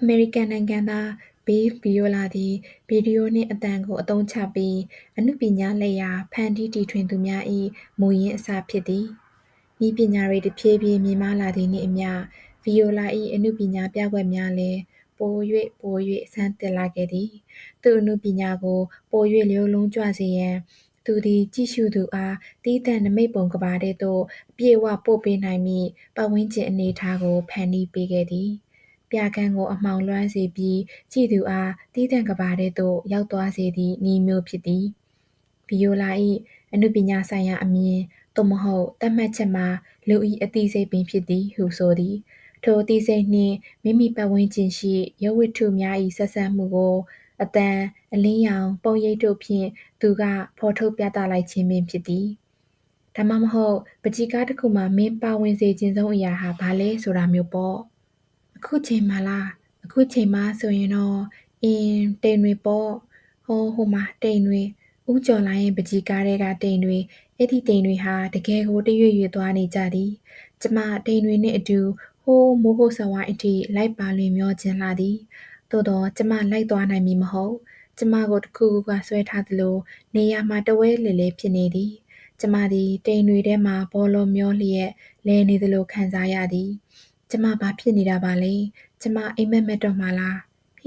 အမေရိကန်နိုင်ငံသားဘေးဗီယိုလာသည်ဗီဒီယိုနှင့်အသံကိုအသုံးချပြီးအနုပညာလက်ရာဖန်တီးတီထွင်သူများ၏မူရင်းအစဖြစ်သည်။နည်းပညာတွေတဖြည်းဖြည်းမြင့်မားလာသည်နှင့်အမျှဗီယိုလာ၏အနုပညာပြကွက်များလည်းပို၍ဆန်းသစ်လာခဲ့သည်။သူ့အနုပညာကိုပို၍လျိုးလုံးကြွစေရန်သူသည်ကြည့်ရှုသူအားသီးသန့်နိမိတ်ပုံကမ္ဘာထဲသို့အပြည့်အဝပို့ပေးနိုင်မည့်ပတ်ဝန်းကျင်အနေအထားကိုဖန်တီးပေးခဲ့သည်။ပြခန်းကိုအမှောင်လွှမ်းစေပြီးကြည့်သူအားသီးသန့်ကမ္ဘာထဲသို့ရောက်သွားစေသည့်နည်းမျိုးဖြစ်သည်။ဗီယိုလာ၏အနုပညာဆိုင်ရာအမြင်သို့မဟုတ်သတ်မှတ်ချက်မှာလူ၏အသိစိတ်ပင်ဖြစ်သည်ဟုဆိုသည်။ထိုအသိစိတ်နှင့်မိမိပတ်ဝန်းကျင်ရှိရုပ်ဝတ္ထုများ၏ဆက်စပ်မှုကိုအသံ၊အလင်းရောင်၊ပုံရိပ်တို့ဖြင့်သူကဖော်ထုတ်ပြသလိုက်ခြင်းပင်ဖြစ်သည်။ဒါမှမဟုတ်ပန်းချီကားတစ်ခုမှာမင်းပါဝင်စေချင်ဆုံးအရာဟာဘာလဲဆိုတာမျိုးပေါ့။အခုချိန်မှာလား။အခုချိန်မှာဆိုရင်တော့တိမ်တွေပေါ့။ဟိုမှာတိမ်တွေဦးကျော်လိုင်းရဲ့ပန်းချီကားထဲကတိမ်တွေအဲ့ဒီတိမ်တွေဟာတကယ်ကိုတရွေ့ရွေ့သွားနေကြသည်။ကျမတိမ်တွေနှင့်အတူမိုးကုတ်စဝိုင်းအထိလိုက်ပါလွင်မျောချင်လှသည်။သို့သော်ကျမလိုက်သွားနိုင်မည်မဟုတ်။ကျမကိုတစ်ခုခုကဆွဲထားသလိုနေရာမှာတဝဲလည်လည်ဖြစ်နေသည်။ကျမသည်တိမ်တွေထဲမှာဘောလုံးမျောလျက်လဲနေသလိုခံစားရသည်။ကျမဘာဖြစ်နေတာပါလဲ။ကျမအိမ်မက်မက်တော့မှာလား။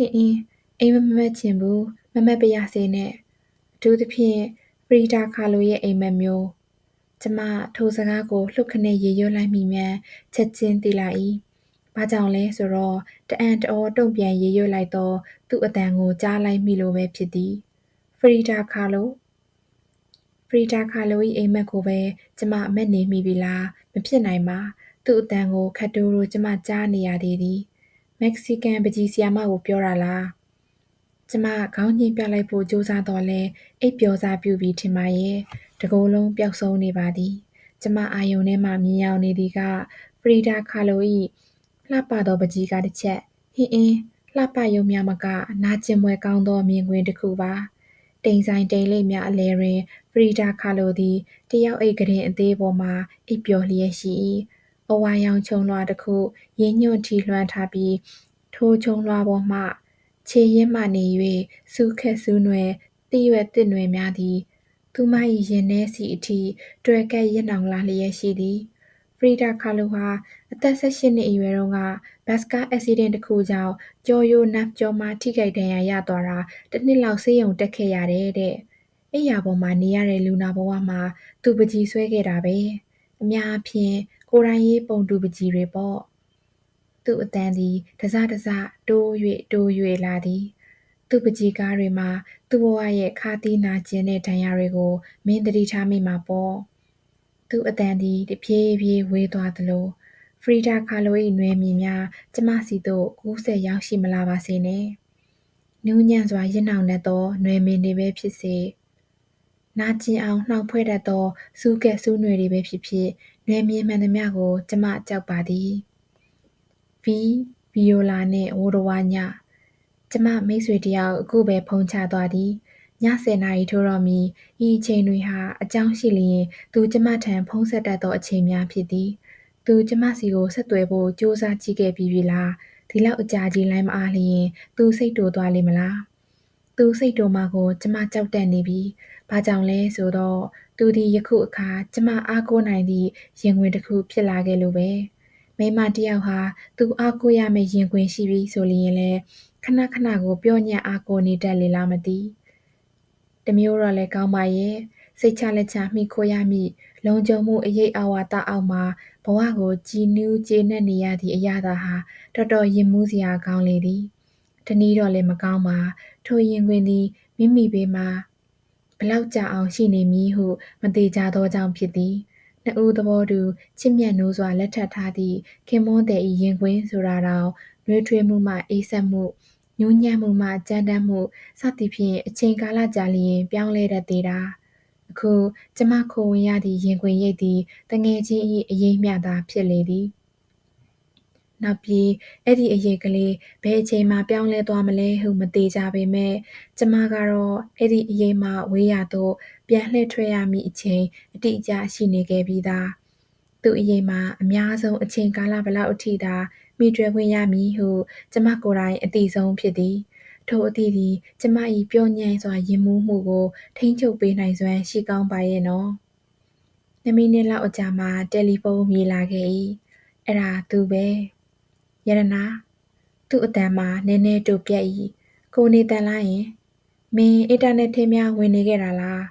အိမ်မက်ချင်ဘူး။မမက်ပါရစေနဲ့။အထူးသဖြင့်ဖရီဒါကာလိုရဲ့အိမ်မက်မျိုး။ကျမထိုစကားကိုလှုပ်ခနဲရေရွတ်လိုက်မိမြန်ချက်ချင်းသိလိုက်၏။ဘာကြောင့်လဲဆိုတော့တအံ့တအောတုံ့ပြန်ရေရွတ်လိုက်သောသူ့အသံကိုကြားလိုက်မိလို့ပဲဖြစ်သည်။ဖရီဒါကာလို၏အိမ်မက်ကိုပဲကျမမက်နေမိပြီလားမဖြစ်နိုင်ပါ။သူ့အသံကိုခပ်တိုးတိုးကျမကြားနေရသေးသည်။မက္ကဆီကန်ပန်းချီဆရာမကိုပြောတာလား။ကျမခေါင်းညှိပြလိုက်ဖို့ကြိုးစားသော်လည်းအိပ်ပျော်စပြုပြီထင်ပါရဲ့။တစ်ကိုယ်လုံးပျောက်ဆုံးနေပါသည်။ကျမအာရုံထဲမှမြင်ယောင်နေသည်ကဖရီဒါကာလို၏လှပသောပန်းချီကားတစ်ချက်လှပရုံမျှမကနာကျင်ဖွယ်ကောင်းသောမြင်ကွင်းတစ်ခုပါ။တိမ်ဆိုင်တိမ်လိပ်များအလယ်တွင်ဖရီဒါကာလိုသည်တယောက်အိတ်ခုတင်အသေးပေါ်မှာအိပ်ပျော်လျက်ရှိ၏။အဝါရောင်ခြုံလွှာတစ်ခုရင်းညွန့်ထိလွှမ်းထားပြီးထိုခြုံလွှာပေါ်မှခြေရင်းမှနေ၍စူးခက်စူးနွယ်သစ်ရွက်သစ်နွယ်များသည်သူမ၏ရင်ထဲစီအထိတွယ်ကပ်ရစ်နှောင်လာလျက်ရှိသည်။ဖရီဒါကာလိုဟာအသက်18နှစ်အရွယ်တုန်းကဘတ်စ်ကားအက်ဆီဒင့်တစ်ခုကြောင့်ကျောရိုးနဖ်ကျောမှာထိခိုက်ဒဏ်ရာရသွားတာတစ်နှစ်လောက်ဆေးရုံတက်ခဲ့ရတယ်တဲ့။အိပ်ယာပေါ်မှာနေရတဲ့လူနာဘဝမှာသူပန်းချီဆွဲခဲ့တာပဲ။အများအားဖြင့်ကိုယ်တိုင်ရေးပုံတူပန်းချီတွေပေါ့။သူ့အသံသည်တစတိုး၍လာသည်။သူ့ပန်းချီကားတွေမှာသူ့ဘဝရဲ့ခါးသီးနာကျင်တဲ့ဒဏ်ရာတွေကိုမင်းသတိထားမိမှာပေါ့။သူ့အသံသည်တဖြည်းဖြည်းဝေးသွားသလိုဖရီဒါကာလို၏နွယ်မြင်များကျမစီသို့ကူးဆက်ရောက်ရှိမလာပါစေနဲ့။နူးညံ့စွာရစ်နှောင်တတ်သောနွယ်မင်တွေပဲဖြစ်စေနာကျင်အောင်နှောင့်ဖွဲ့တတ်သောစူးကက်စူးနွယ်တွေပဲဖြစ်ဖြစ်နွယ်မြင်မှန်သမျှကိုကျမကြောက်ပါသည်။ဗီယိုလာနှင့်ဝိုတဝါညကျမမိတ်ဆွေတစ်ယောက်အခုပဲဖုန်းချသွားသည်။ည10နာရီထိုးတော့မီဤအချိန်တွေဟာအကြောင်းရှိလျင်သူကျမထံဖုန်းဆက်တတ်သောအချိန်များဖြစ်သည်။သူကျမစီကိုဆက်သွယ်ဖို့ကြိုးစားကြည့်ခဲ့ပြီးပြီလား။ဒီလောက်အကြာကြီးလိုင်းမအားလျင်သူစိတ်တိုသွားလိမ့်မလား။သူစိတ်တိုမှာကိုကျမကြောက်တတ်နေပြီ။ဘာကြောင့်လဲဆိုတော့သူသည်ယခုအခါကျမအားကိုးနိုင်သည့်ရင်ခွင်တစ်ခုဖြစ်လာခဲ့လို့ပဲ။မိန်းမတစ်ယောက်ဟာသူအားကိုးရမယ့်ရင်ခွင်ရှိပြီဆိုလျင်လည်းခဏခဏကိုပြောညံ့အားကိုးနေတတ်လေလားမသိ။တစ်မျိုးတော့လည်းကောင်းပါရဲ့။စိတ်ချလက်ချမိခိုရမည့်လုံခြုံမှုအရိပ်အာဝါသအောက်မှာဘဝကိုကြည်နူးကျေနပ်နေရသည့်အရာသာဟာတော်တော်ရင်မူးစရာကောင်းလေသည်။တစ်နည်းတော့လည်းမကောင်းပါ။ထိုရင်ခွင်သည်မိမိဘေးမှာဘလောက်ကြာအောင်ရှိနေမည်ဟုမသေချာသောကြောင့်ဖြစ်သည်။နှစ်ဦးသဘောတူချစ်မြတ်နိုးစွာလက်ထပ်ထားသည့်ခင်ပွန်းသည်၏ရင်ခွင်ဆိုတာတောင်နှွေးထွေးမှုမှအေးဆက်မှုညူးညံ့မှုမှကြမ်းတမ်းမှုစသည်ဖြင့်အချိန်ကာလကြာလျင်ပြောင်းလဲတတ်သေးတာ။အခုကျမခိုဝင်ရသည့်ရင်ခွင်ရိပ်သည်တငယ်ချင်း၏အရိပ်မျှသာဖြစ်လေသည်။နောက်ပြီးအဲ့ဒီအရိပ်ကလေးဘယ်အချိန်မှပြောင်းလဲသွားမလဲဟုမသေချာပေမဲ့ကျမကတော့အဲ့ဒီအရိပ်မှဝေးရာသို့ပြန်လှည့်ထွက်ရမည့်အချိန်အတိအကျရှိနေခဲ့ပြီးသား။သူ့အရိပ်မှာအများဆုံးအချိန်ကာလဘလောက်အထိသာ မိတွေ့ခွင့်ရမည်ဟုကျမကိုယ်တိုင်အသိဆုံးဖြစ်သည် ထိုအသည့်သည်ကျမ၏ပျော့ညံ့စွာယဉ်မူးမှုကိုထိန်းချုပ်ပေးနိုင်စွမ်းရှိကောင်းပါရဲ့နော်2 မိနစ်လောက်အကြာမှာတယ်လီဖုန်းမြည်လာခဲ့၏အဲ့ဒါသူပဲရတနာသူ့အတန်မှာနည်းနည်းတူပြက်၏ကိုနေတန်လားယင်မင်းအင်တာနက်ထဲများဝင်နေခဲ့တာလား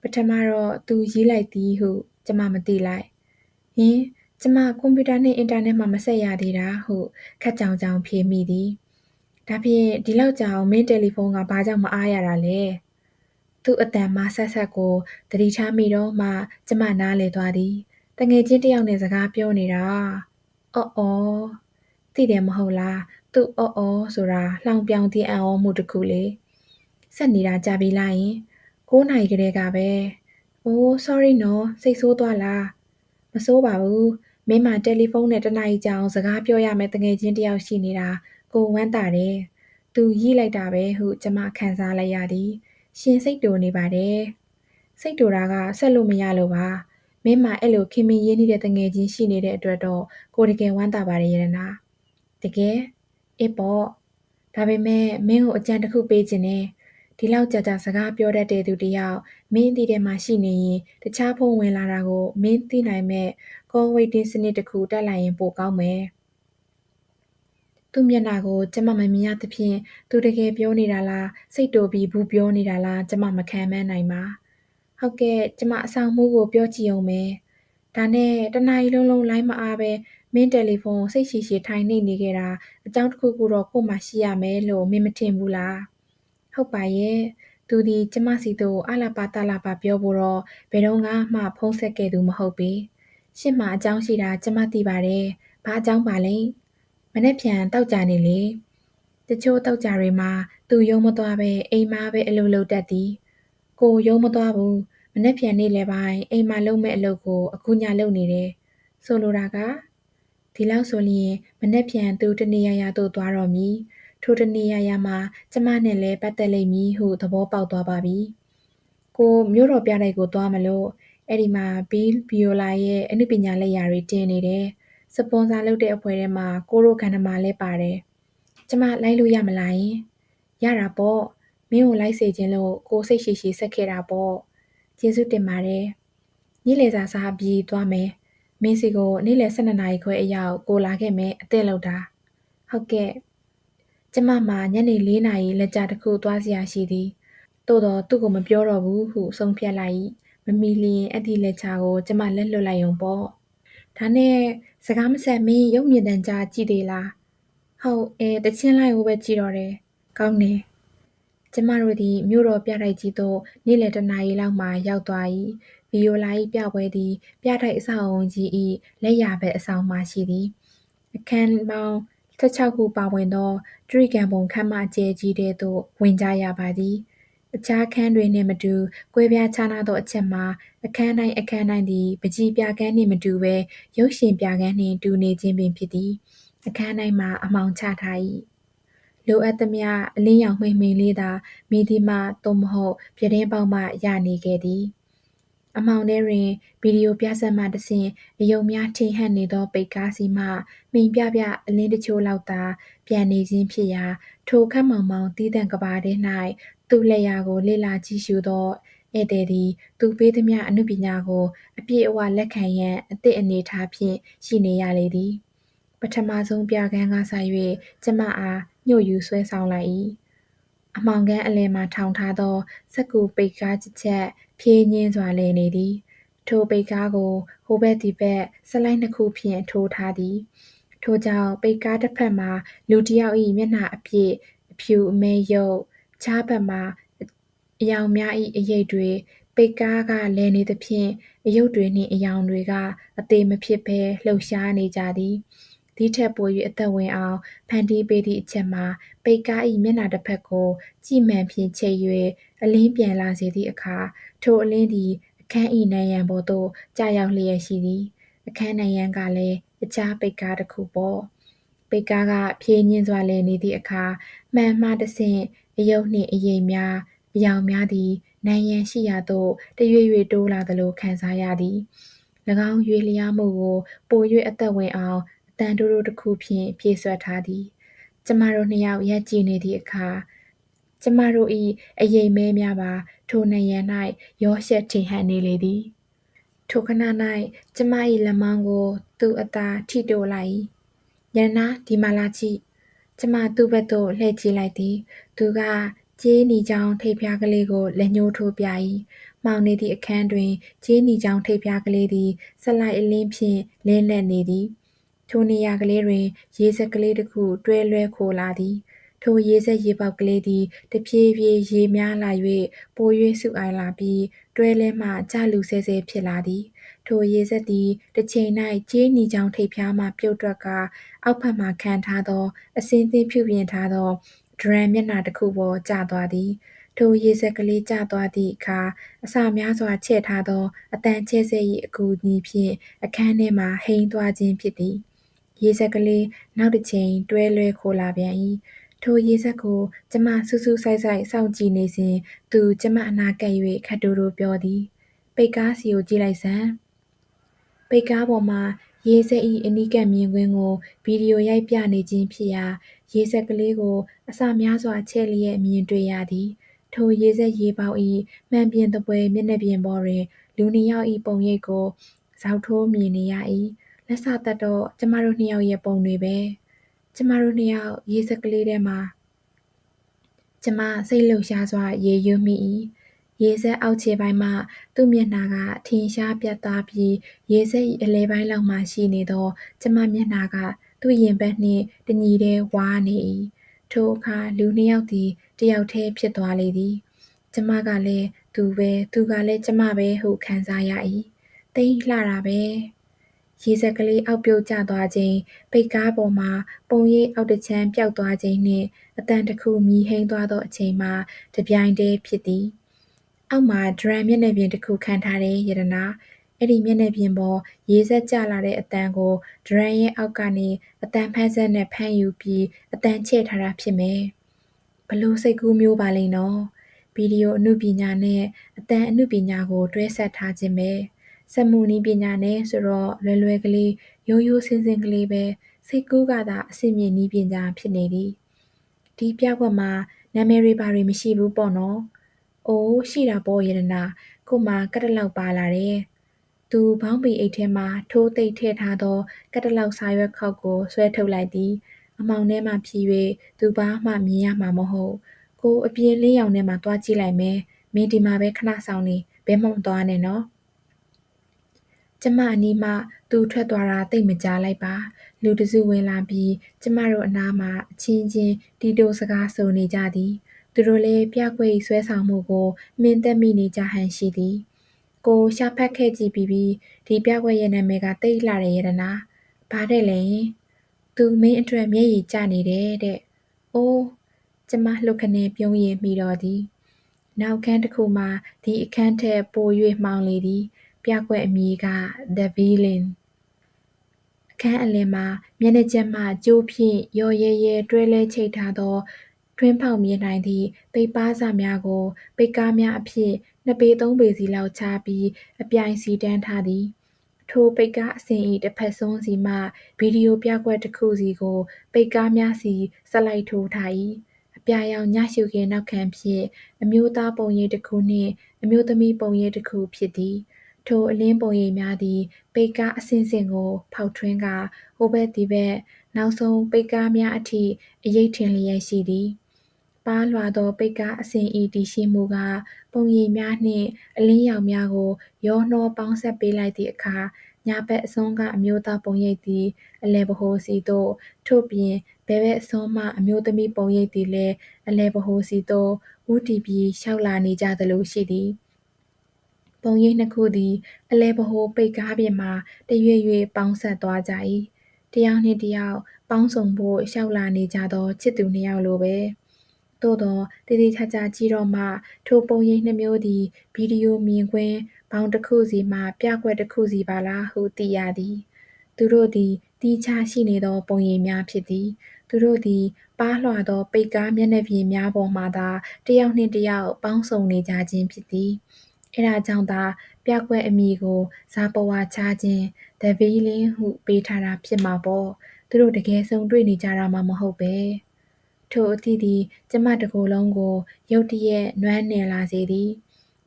ပထမတော့သူရေးလိုက်သည်ဟုကျမမသိလိုက်ဟင်ကျမကွန်ပျူတာနှင့်အင်တာနက်မှမဆက်ရသေးတာဟုခက်ကြောင်ကြောင်ဖြေမိသည်ဒါဖြင့်ဒီလောက်ကြာအောင်မင်းတယ်လီဖုန်းကဘာကြောင့်မအားရတာလဲသူ့အတန်မှဆက်ဆက်ကိုသတိထားမိတော့မှကျမနားလေသွားသည်တငယ်ချင်းတစ်ယောက်နဲ့စကားပြောနေတာအော်သိတယ်မဟုတ်လားသူ့အော်ဆိုတာလှောင်ပြောင်သည့်အံ့ဩမှုတစ်ခုလေဆက်နေတာကြာပြီလားယင်9 နာရီကလေးကပဲအိုး sorry နော်စိတ်ဆိုးသွားလားမဆိုးပါဘူးမင်းမတယ်လီဖုန်းနဲ့1 နာရီကြာအောင်စကားပြောရမယ်တငယ်ချင်းတစ်ယောက်ရှိနေတာကိုဝမ်းသာတယ်သူရီးလိုက်တာပဲဟုကျမခံစားလိုက်ရသည်ရှင်စိတ်တူနေပါတယ်စိတ်တူတာကဆက်လို့မရလို့ပါမင်းမအဲ့လိုခင်မင်ရင်းနှီးတဲ့တငယ်ချင်းရှိနေတဲ့အတွက်တော့ကိုတကယ်ဝမ်းသာပါတယ်ရတနာတကယ်အေးပေါ့ဒါပေမဲ့မင်းကိုအကြံတစ်ခုပေးခြင်းနဲ့ဒီလောက်ကြာကြာစကားပြောတတ်တဲ့သူတစ်ယောက်မင်းအသည့်ထဲမှာရှိနေရင်တခြားဖုန်းဝင်လာတာကိုမင်းသိနိုင်မဲ့ call waiting စနစ်တစ်ခုတက်လိုက်ရင်ပိုကောင်းမယ်သူ့မျက်နှာကိုကျမမမြင်ရသဖြင့်သူတကယ်ပြောနေတာလားစိတ်တူပြီးဘူးပြောနေတာလားကျမမခံမနိုင်ပါဟုတ်ကဲ့ကျမအဆောင်မှုကိုပြောကြည့်အောင်မယ်ဒါနဲ့1 နာရီလုံးလိုင်းမအားပဲမင်းတယ်လီဖုန်းစိတ်ရှိထိုင်နေခဲ့တာအကြောင်းတစ်ခုခုတော့ကို့မှာရှိရမယ်လို့မင်းမထင်ဘူးလားဟုတ်ပါရဲ့သူဒီကျမစီတို့အလာပါတလာပါပြောဖို့တော့ဘယ်တော့မှဖုန်းဆက်ခဲ့သူမဟုတ်ပေရှင့်မှာအကြောင်းရှိတာကျမသိပါတယ်ဘာအကြောင်းပါလဲမနေ့ဖြန်တောက်ကြနေလေတချို့တောက်ကြတွေမှာသူရုံမသွားပဲအိမ်မှာပဲအလုပ်လုပ်တတ်သည်ကိုရုံမသွားဘူးမနေ့ဖြန်နေ့လည်းပိုင်းအိမ်မှာလုပ်မဲ့အလုပ်ကိုအခုညလုပ်နေတယ်ဆိုလိုတာကဒီလောက်ဆိုရင်မနေ့ဖြန်သူတနေရာသို့သွားတော့မည်ထိုတနေရာမှာကျမနဲ့လည်းပတ်သက်လိမ့်မည်ဟုသဘောပေါက်သွားပါပြီကိုမြို့တော်ပြတိုက်ကိုသွားမလို့အဲ့ဒီမှာဘီဗီယိုလာရဲ့အနုပညာလက်ရာတွေတင်နေတယ်စပွန်ဆာလုပ်တဲ့အဖွဲ့ထဲမှာကိုရိုခန္ဓမာလည်းပါတယ်ကျမလိုက်လို့ရမလားယင်ရတာပေါ့မင်းကိုလိုက်စေခြင်းလို့ကိုစိတ်ရှိဆက်ခဲ့တာပေါ့ကျေးဇူးတင်ပါတယ်နေ့လည်စာစားပြီးသွားမယ်မင်းစီကိုနေ့လည်12 နာရီခွဲအရောက်ကိုလာခဲ့မယ်အသင့်လောက်တာဟုတ်ကဲ့ကျမမှာညနေ4 နာရီလက်ကြတစ်ခုသွားစရာရှိသည်သို့တော့သူ့ကိုမပြောတော့ဘူးဟုဆုံးဖြတ်လိုက်မမီလျင်အဲ့ဒီလက်ချာကိုကျမလက်လွတ်လိုက်ုံပေါ့ဒါနဲ့စကားမဆက်မင်းရုပ်မြင်သံကြားကြည့်သေးလားဟုတ်တချင်းလိုက်ကိုပဲကြည့်တော့တယ်ကောင်းတယ်ကျမတို့သည်မြို့တော်ပြတိုက်ကြီးသို့နေ့လယ်1 နာရီလောက်မှရောက်သွား၏ဗီယိုလာ၏ပြပွဲသည်ပြတိုက်အဆောက်အုံကြီး၏လက်ရာဘက်အဆောင်မှရှိသည်အခန်းပေါင်း16 ခုပါဝင်သောတြိဂံပုံခန်းမအကျယ်ကြီးထဲသို့ဝင်ကြရပါသည်အခြားခန်းတွေနှင့်မတူကွဲပြားခြားနားသောအချက်မှာအခန်းတိုင်းသည်ပန်းချီပြခန်းနှင့်မတူဘဲရုပ်ရှင်ပြခန်းနှင့်တူနေခြင်းပင်ဖြစ်သည်အခန်းတိုင်းမှာအမှောင်ချထား၏လိုအပ်သမျှအလင်းရောင်မှိန်လေးသာမိသည်မှသို့မဟုတ်ပြတင်းပေါက်မှရနေခဲ့သည်အမှောင်ထဲတွင်ဗီဒီယိုပြဆက်မှတဆင့်အယုံများထင်ဟပ်နေသောပိတ်ကားစီမှမှိန်ပြအလင်းတချို့လောက်သာပြန်နေခြင်းဖြစ်ရာထိုခပ်မောင်မောင်သီးသန့်ကဘာထဲ၌သူ့လက်ရာကိုလေ့လာကြည့်ရှုသောဧည့်သည်သည်သူပေးသမျှအနုပညာကိုအပြည့်အဝလက်ခံရန်အသည့်အနေအထားဖြင့်ရှိနေရလေသည်ပထမဆုံးပြခန်းကစ၍ကျမအားညှို့ယူဆွဲဆောင်လိုက်၏အမှောင်ခန်းအလယ်မှာထောင်ထားသောစက္ကူပိတ်ကားတစ်ချက်ဖြည်းညင်းစွာလည်နေသည်ထိုပိတ်ကားကိုဟိုဘက်ဒီဘက်စလိုက်2 ခုဖြင့်ထိုးထားသည်ထို့ကြောင့်ပိတ်ကားတစ်ဖက်မှာလူတစ်ယောက်၏မျက်နှာအပြည့်အဖြူအမဲရုပ်ခြားဘက်မှာအယောင်များ၏အရိပ်တွေပိတ်ကားကလည်နေသဖြင့်အယုတ်တွေနှင့်အယောင်တွေကအသေးမဖြစ်ဘဲလှုပ်ရှားနေကြသည်ဒီထက်ပို၍အသက်ဝင်အောင်ဖန်တီးပေးသည့်အချက်မှာပိတ်ကား၏မျက်နှာတစ်ဖက်ကိုကြည့်မှန်ဖြင့်ချိတ်၍အလင်းပြန်လာစေသည့်အခါထိုအလင်းသည်အခန်း၏နံရံပေါ်သို့ကျရောက်လျက်ရှိသည်အခန်းနံရံကလည်းအခြားပိတ်ကားတစ်ခုပေါ့ပိတ်ကားကဖြည်းညင်းစွာလည်နေသည့်အခါမှန်မှတဆင့်အယုတ်နှင့်အရိပ်များအယောင်များသည်နံရံရှိရာသို့တရွေ့ရွေ့တိုးလာသလိုခံစားရသည်၎င်းရွေလျားမှုကိုပို၍အသက်ဝင်အောင်အ တန်တိုးတိုးတစ်ခုဖြင့်ဖြည့်ဆွတ်ထားသည်ကျမတို့နှစ်ယောက်ရပ်ကြည့်နေသည့်အခါကျမတို့၏အယိမ်မဲများပါထိုနယံ၌ရောရှက်ထင်ဟပ်နေလေသည်ထိုခဏ၌ကျမ၏လက်မောင်းကိုသူ့အသာထိတိုးလိုက်၏ရတနာဒီမှာလာကြည့်ကျမသူ့ဘက်သို့လှည့်ကြည့်လိုက်သည်သူကကြေးနီချောင်းထိပ်ဖျားကလေးကိုလက်ညှိုးထိုးပြ၏မှောင်နေသည့်အခန်းတွင်ကြေးနီချောင်းထိပ်ဖျားကလေးသည်စလိုက်အလင်းဖြင့်လင်းလက်နေသည်ထိုနေရာကလေးတွင်ရေစက်ကလေးတစ်ခုတွဲလွဲခိုလာသည်ထိုရေစက်ရေပေါက်ကလေးသည်တဖြည်းဖြည်းရေများလာ၍ပို၍စုအိုင်လာပြီးတွဲလဲမှကျလူဆဲဆဲဖြစ်လာသည်ထိုရေစက်သည်တစ်ချိန်၌ကြေးနီချောင်းထိပ်ဖျားမှပြုတ်ထွက်ကာအောက်ဘက်မှခံထားသောအဆင်းသင်းဖြူပြင်ထားသောဒရမ်မျက်နှာတစ်ခုပေါ်ကျသွားသည်ထိုရေစက်ကလေးကျသွားသည့်အခါအစာများစွာချဲ့ထားသောအသံချဲ့စက်၏အကူအညီဖြင့်အခန်းထဲမှဟိန်းသွားခြင်းဖြစ်သည်ရေစက်ကလေးနောက်တစ်ချိန်တွဲလွဲခိုလာပြန်၏ထိုရေစက်ကိုကျမစူးစူးဆိုက်ဆိုက်စောင့်ကြည့်နေစဉ်သူကျမအနားကပ်၍ခပ်တိုးတိုးပြောသည်ပိတ်ကားစီကိုကြည့်လိုက်စမ်းပိတ်ကားပေါ်မှာရေစက်၏အနီးကပ်မြင်ကွင်းကိုဗီဒီယိုရိုက်ပြနေခြင်းဖြစ်ရာရေစက်ကလေးကိုအစများစွာချဲ့လျက်မြင်တွေ့ရသည်ထိုရေစက်ရေပေါက်၏မှန်ပြင်သပွဲမျက်နှာပြင်ပေါ်တွင်လူနှစ်ယောက်၏ပုံရိပ်ကိုဇောက်ထိုးမြင်နေရ၏လက်စသတ်တော့ကျမတို့နှစ်ယောက်ရဲ့ပုံတွေပဲကျမတို့နှစ်ယောက်ရေစက်ကလေးထဲမှာကျမစိတ်လှုပ်ရှားစွာရေရွတ်မိ၏ရေစက်အောက်ခြေပိုင်းမှသူ့မျက်နှာကထင်ရှားပြတ်သားပြီးရေစက်၏အလယ်ပိုင်းလောက်မှရှိနေသောကျမမျက်နှာကသူ့ရင်ဘတ်နှင့်တညီတည်းဝါးနေ၏ထိုအခါလူနှစ်ယောက်သည်တစ်ယောက်တည်းဖြစ်သွားလေသည်ကျမကလည်းသူပဲသူကလည်းကျမပဲဟုခံစားရ၏သိပ်လှတာပဲရေစက်ကလေးအောက်ပြုတ်ကျသွားခြင်းပိတ်ကားပေါ်မှာပုံရိပ်အောက်တစ်ချမ်းပျောက်သွားခြင်းနှင့်အသံတစ်ခုမြည်ဟိန်းသွားသောအချိန်မှာတစ်ပြိုင်တည်းဖြစ်သည်အောက်မှာဒရမ်မျက်နှာပြင်တစ်ခုခန့်ထားတယ်ရတနာအဲ့ဒီမျက်နှာပြင်ပေါ်ရေစက်ကျလာတဲ့အသံကိုဒရမ်ရဲ့အောက်ကနေအသံဖမ်းစက်နဲ့ဖမ်းယူပြီးအသံချဲ့ထားတာဖြစ်မယ်ဘလို့စိတ်ကူးမျိုးပါလိမ့်နော်ဗီဒီယိုအနုပညာနဲ့အသံအနုပညာကိုတွဲဆက်ထားခြင်းပဲစက်မှုနည်းပညာနဲ့ဆိုတော့လွယ်လွယ်ကလေးရိုးရိုးစင်းစင်းကလေးပဲစိတ်ကူးကသာအဆင့်မြင့်နည်းပညာဖြစ်နေသည်ဒီပြကွက်မှာနာမည်တွေဘာတွေမရှိဘူးပေါ့နော်အိုးရှိတာပေါ့ရတနာကို့မှာကတ်တလောက်ပါလာတယ်သူဘောင်းပီအိတ်ထဲမှာထိုးသိပ်ထည့်ထားသောကတ်တလောက်စာရွက်ခေါက်ကိုဆွဲထုတ်လိုက်သည်အမောင်ထဲမှဖြည်၍သူဘာမှမြင်ရမှာမဟုတ်ကိုအပြင်လင်းရောင်ထဲမှာတွားကြည့်လိုက်မယ်မင်းဒီမှာပဲခဏဆောင်နေဘဲမှမသွားနဲ့နော်ကျမအနီးမှသူထွက်သွားတာသိပ်မကြာလိုက်ပါလူတစုဝင်လာပြီးကျမတို့အနားမှာအချင်းချင်းတီတိုစကားဆိုနေကြသည်သူတို့လည်းပြကွက်ဆွဲဆောင်မှုကိုမှင်သက်မိနေကြဟန်ရှိသည်ကိုရှာဖတ်ခဲ့ကြည့်ပြီးဒီပြကွက်ရဲ့နာမည်ကသိပ်လှတယ်ရတနာဘာတဲ့လဲသူမင်းအတွက်မျက်ရည်ကျနေတယ်တဲ့အိုးကျမလှုပ်ခနဲပြုံးရင်မိတော့သည်နောက်ခန်းတစ်ခုမှာဒီအခန်းထက်ပို၍မှောင်လေသည်ပြကွက်အမည်က The Villain အခန်းအလယ်မှာမျက်နှာကျက်မှကြိုးဖြင့်ရော်ရဲရဲတွဲလဲချိတ်ထားသောထွင်းဖောက်မြင်နိုင်သည့်ပိတ်ပါးစများကိုပိတ်ကားများအဖြစ်2ပေ3ပေစီလောက်ချပြီးအပြိုင်စီတန်းထားသည်ထိုပိတ်ကားအစဉ်၏တစ်ဖက်စွန်းစီမှဗီဒီယိုပြကွက်တစ်ခုစီကိုပိတ်ကားများစီဆက်လိုက်ထိုးထား၏အပြာရောင်ညရှုခင်းနောက်ခံဖြင့်အမျိုးသားပုံရိပ်တစ်ခုနှင့်အမျိုးသမီးပုံရိပ်တစ်ခုဖြစ်သည်ထိုအလင်းပုံရိပ်များသည်ပိတ်ကားအဆင့်ဆင့်ကိုဖောက်ထွင်းကာဟိုဘက်ဒီဘက်နောက်ဆုံးပိတ်ကားများအထိအရိပ်ထင်လျက်ရှိသည်ပါးလွှာသောပိတ်ကားအစဉ်၏တည်ရှိမှုကပုံရိပ်များနှင့်အလင်းရောင်များကိုရောနှောပေါင်းစပ်ပေးလိုက်သည့်အခါညာဘက်အစွန်းကအမျိုးသားပုံရိပ်သည်အလယ်ဗဟိုစီသို့ထို့ပြင်ဘယ်ဘက်အစွန်းမှအမျိုးသမီးပုံရိပ်သည်လည်းအလယ်ဗဟိုစီသို့ဦးတည်ပြီးလျှောက်လာနေကြသလိုရှိသည်ပုံရိပ်နှစ်ခုသည်အလယ်ဗဟိုပိတ်ကားပြင်မှာတရွေ့ရွေ့ပေါင်းစပ်သွားကြ၏တစ်ယောက်နှင့်တစ်ယောက်ပေါင်းစုံဖို့လျှောက်လာနေကြသောချစ်သူနှစ်ယောက်လိုပဲသို့သောတည်တည်ချာချာကြည့်တော့မှထိုပုံရိပ်နှစ်မျိုးသည်ဗီဒီယိုမြင်ကွင်းဘောင်တစ်ခုစီမှပြကွက်တစ်ခုစီပါလားဟုသိရသည်သူတို့သည်သီးခြားရှိနေသောပုံရိပ်များဖြစ်သည်သူတို့သည်ပါးလွှာသောပိတ်ကားမျက်နှာပြင်များပေါ်မှသာတစ်ယောက်နှင့်တစ်ယောက်ပေါင်းစုံနေကြခြင်းဖြစ်သည် အဲဒါကြောင့်သာပြကွက်အမည်ကိုဇာပဝါချခြင်း The Villain ဟုပေးထားတာဖြစ်မှာပေါ့သူတို့တကယ်ဆုံတွေ့နေကြတာမှမဟုတ်ပဲထိုအသည့်သည်ကျမတစ်ကိုယ်လုံးကိုရုတ်တရက်နွမ်းနယ်လာစေသည်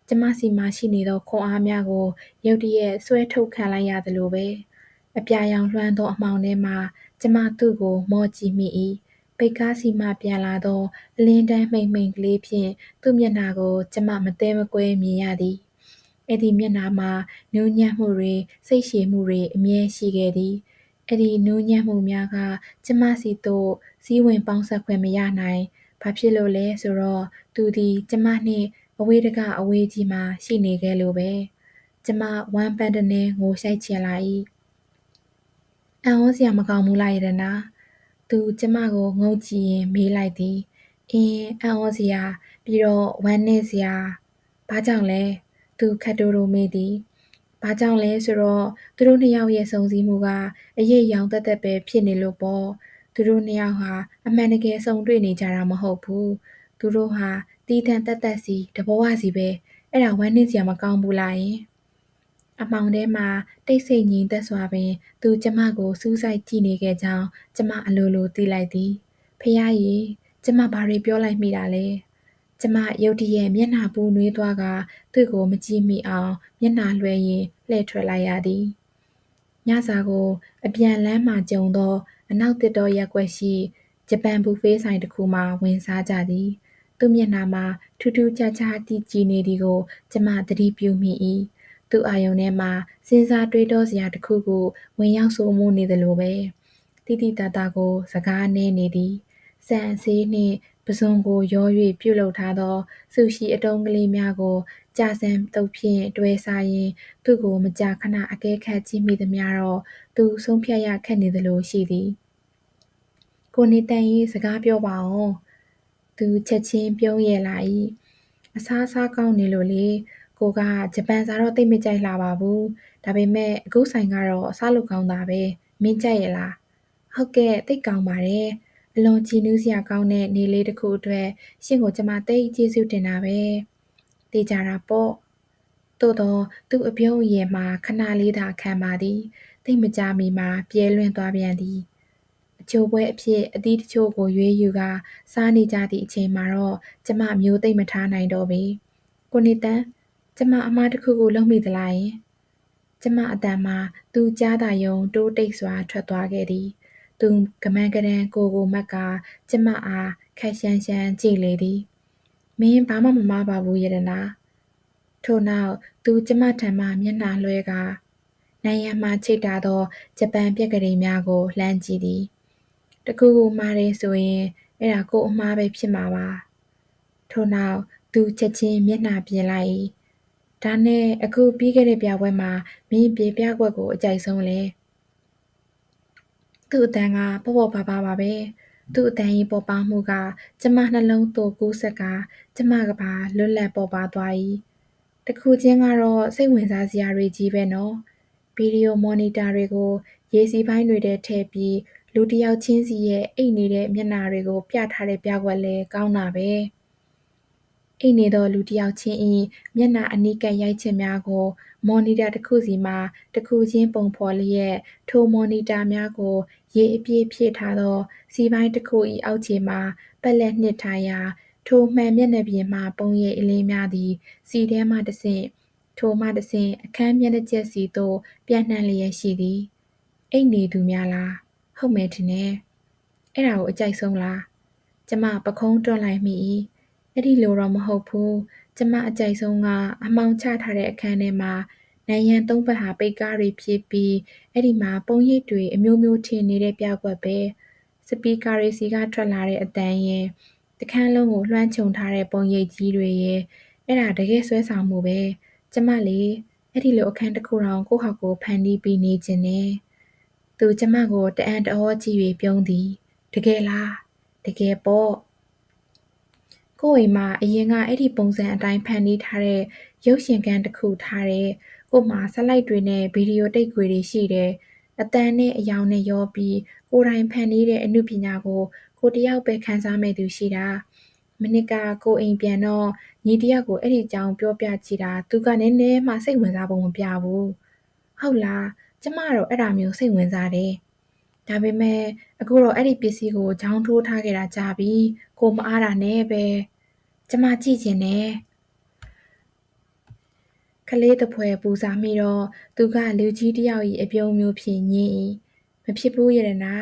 ကျမစီမှာရှိနေသောခွန်အားများကိုရုတ်တရက်ဆွဲထုတ်ခံလိုက်ရသလိုပဲအပြာရောင်လွှမ်းသောအမှောင်ထဲမှကျမသူ့ကိုမော့ကြည့်မိ၏ပိတ်ကားစီမှပြန်လာသောအလင်းတန်းမှိန်မှိန်ကလေးဖြင့်သူ့မျက်နှာကိုကျမမသဲမကွဲမြင်ရသည်အဲ့ဒီမျက်နှာမှာနူးညံ့မှုတွေစိတ်ရှည်မှုတွေအမြဲရှိခဲ့သည်အဲ့ဒီနူးညံ့မှုများကကျမစီသို့စီးဝင်ပေါင်းဆက်ခွင့်မရနိုင်ဘာဖြစ်လို့လဲဆိုတော့သူသည်ကျမနှင့်အဝေးတကအဝေးကြီးမှာရှိနေခဲ့လို့ပဲကျမဝမ်းပန်းတနှဲငိုရှိုက်ချင်လာ၏အံ့ဩစရာမကောင်းဘူးလားယတနာသူကျမကိုငုံကြည့်ရင်မေးလိုက်သည်အင်းအံ့ဩစရာပြီးတော့ဝမ်းနည်းစရာဘာကြောင့်လဲသူခတ်တိုးတိုးမေးသည်ဘာကြောင့်လဲဆိုတော့သူတို့နှစ်ယောက်ရဲ့စုံစည်းမှုကအရေးရောင်သက်သက်ပဲဖြစ်နေလို့ပေါ့သူတို့နှစ်ယောက်ဟာအမှန်တကယ်ဆုံတွေ့နေကြတာမဟုတ်ဘူးသူတို့ဟာတီးတန့်သက်သက်စီတဘဝစီပဲအဲ့ဒါဝမ်းနည်းစရာမကောင်းဘူးလားယင်အမှောင်ထဲမှာတိတ်ဆိတ်ငြိမ်သက်စွာပင်သူကျမကိုစူးစိုက်ကြည့်နေခဲ့ကြောင်းကျမအလိုလိုသိလိုက်သည်ဖယားကြီးကျမဘာတွေပြောလိုက်မိတာလဲကျမရုတ်တရက်မျက်နှာပူနွေးသွားကသူ့ကိုမကြည့်မိအောင်မျက်နှာလွှဲရင်းလှည့်ထွက်လိုက်ရသည်ညစာကိုအပြန်လမ်းမှကြုံသောအနောက်တစ်တော်ရပ်ကွက်ရှိဂျပန်ဘူဖေးဆိုင်တစ်ခုမှာဝင်စားကြသည်သူ့မျက်နှာမှာထူးထူးခြားခြားတည်ကြည်နေသည်ကိုကျမသတိပြုမိ၏သူ့အာရုံထဲမှာစဉ်းစားတွေးတောစရာတစ်ခုခုဝင်ရောက်ဆိုးမိုးနေသလိုပဲတိတိတတ်တာကိုစကားနည်းနေသည်စံအဆေးနှင့်ပဇွန်ကိုရော၍ပြုလုပ်ထားသောဆူရှီအတုံးကလေးများကိုကြာစံတုပ်ဖြင့်တွဲစားရင်းသူ့ကိုမကြာခဏအကဲခတ်ကြည့်မိသမျှတော့သူဆုံးဖြတ်ရခက်နေသလိုရှိသည်ကိုနေတန်၏စကားပြောပါအောင်သူချက်ချင်းပြုံးရလာ၏အစားကောင်းနေလို့လေကိုကဂျပန်စာတော့သိပ်မကြိုက်လှပါဘူးဒါပေမဲ့အခုဆိုင်ကတော့အစားလုပ်ကောင်းတာပဲမင်းကြိုက်ရလားဟုတ်ကဲ့သိပ်ကောင်းပါတယ်အလွန်ကြည်နူးစရာကောင်းတဲ့နေလေးတစ်ခုအတွက်ရှင့်ကိုကျမသိပ်ကျေးဇူးတင်တာပဲသိကြတာပေါ့သို့တော့သူ့အပြုံးအရင်မှာခဏလေးသာခံပါသည်သိပ်မကြာမီမှာပြဲလွင့်သွားပြန်သည်အချိုပွဲအဖြစ်အသီးတချို့ကိုရွေးယူကာစားနေကြသည့်အချိန်မှာတော့ကျမမျိုးသိပ်မထားနိုင်တော့ပေကိုနေတန်ကျမအမှားတစ်ခုခုလုပ်မိသလားယင်ကျမအတန်မှာသူကြားသာယုံတိုးတိတ်စွာထွက်သွားခဲ့သည်သူကမန်းကတန်းကိုမတ်ကာကျမအားခက်ရှမ်းရှမ်းကြည့်လေသည်မင်းဘာမှမမှားပါဘူးယတနာထို့နောက်သူကျမထံမှမျက်နှာလွှဲကာနိုင်ရန်မှချိတ်ထားသောဂျပန်ပြက်ကလေးများကိုလှမ်းကြည့်သည်တခုခုမှားတယ်ဆိုရင်အဲ့ဒါကိုအမှားပဲဖြစ်မှာပါထို့နောက်သူချက်ချင်းမျက်နှာပြင်လိုက်၏ဒါနဲ့အခုပြီးခဲ့တဲ့ပြပွဲမှာမင်းပြေပြကွက်ကိုအကြိုက်ဆုံးလဲသူ့အတန်ကပေါ့ပါပါပဲသူ့အတန်ကြီးပေါ်ပါမှုကကျမနှလုံးသို့ကူးဆက်ကကျမကပါလွတ်လပ်ပေါ်ပါသွား၏တခုချင်းကတော့စိတ်ဝင်စားစရာတွေကြီးပဲနော်ဗီဒီယိုမော်နီတာတွေကိုရေစီးပိုင်းတွေထဲထည့်ပြီးလူတစ်ယောက်ချင်းစီရဲ့အိတ်နေတဲ့မျက်နှာတွေကိုပြထားတဲ့ပြကွက်လဲကောင်းတာပဲအိတ်နေသောလူတစ်ယောက်ချင်း၏မျက်နှာအနီးကပ်ရိုက်ချက်များကိုမော်နီတာတစ်ခုစီမှတစ်ခုချင်းပုံဖော်လျက်ထိုမော်နီတာများကိုရေအပြည့်ဖြည့်ထားသောစီးပိုင်းတစ်ခု၏အောက်ခြေမှာပက်လက်နှစ်ထားရာထိုမှန်မျက်နှာပြင်မှပုံရိပ်အလင်းများသည်စီထဲမှတဆင့်ထိုမှတဆင့်အခန်းမျက်နှာကျက်စီသို့ပြန့်နှံ့လျက်ရှိသည်အိတ်နေသူများလားဟုတ်မယ်ထင်တယ်အဲ့ဒါကိုအကြိုက်ဆုံးလားကျမပခုံးတွန်းလိုက်မိ၏အဲ့ဒီလိုတော့မဟုတ်ဘူးကျမအကြိုက်ဆုံးကအမှောင်ချထားတဲ့အခန်းထဲမှာနိုင်ရန်သုံးပတ်ဟာပိတ်ကားတွေဖြစ်ပြီးအဲ့ဒီမှာပုံရိပ်တွေအမျိုးမျိုးထင်နေတဲ့ပြကွက်ပဲစပီကာတွေစီကထွက်လာတဲ့အတန်ရဲ့တခန်းလုံးကိုလွှမ်းခြုံထားတဲ့ပုံရိပ်ကြီးတွေရဲ့အဲ့ဒါတကယ်ဆွဲဆောင်မှုပဲကျမလေအဲ့ဒီလိုအခန်းတစ်ခုတောင်ကိုယ့်ဟာကိုယ်ဖန်တီးပြီးနေခြင်းနဲ့သူကျမကိုတအံ့တဩကြည့်၍ပြုံးသည်တကယ်လားတကယ်ပေါ့ကိုယ့်အိမ်မှာအရင်ကအဲ့ဒီပုံစံအတိုင်းဖန်တီးထားတဲ့ရုပ်ရှင်ခန်းတစ်ခုထားတဲ့ကို့မှာဆလိုက်တွေနဲ့ဗီဒီယိုတိတ်ခွေတွေရှိတယ်အတန်နဲ့အယောင်နဲ့ရောပြီးကိုယ်တိုင်ဖန်တီးတဲ့အမှုပညာကိုကိုတယောက်ပဲခန်းစားမဲ့သူရှိတာ မနစ်ကကိုအိမ်ပြန်တော့ညီတယောက်ကိုအဲ့ဒီအကြောင်းပြောပြကြည့်တာသူကနည်းနည်းမှစိတ်ဝင်စားပုံမပြဘူးဟုတ်လားကျမတော့အဲ့ဒါမျိုးစိတ်ဝင်စားတယ်ဒါပေမဲ့အခုတော့အဲ့ဒီပစ္စည်းကိုဂျောင်းထိုးထားခဲ့တာကြာပြီကိုမအားတာနဲ့ပဲကျမကြည့်ချင်တယ်ကလေးတစ်ဖွဲပူစားမိတော့သူကလူကြီးတယောက်၏အပြုံးမျိုးဖြင့်ညင်း၏မဖြစ်ဘူးရတနာ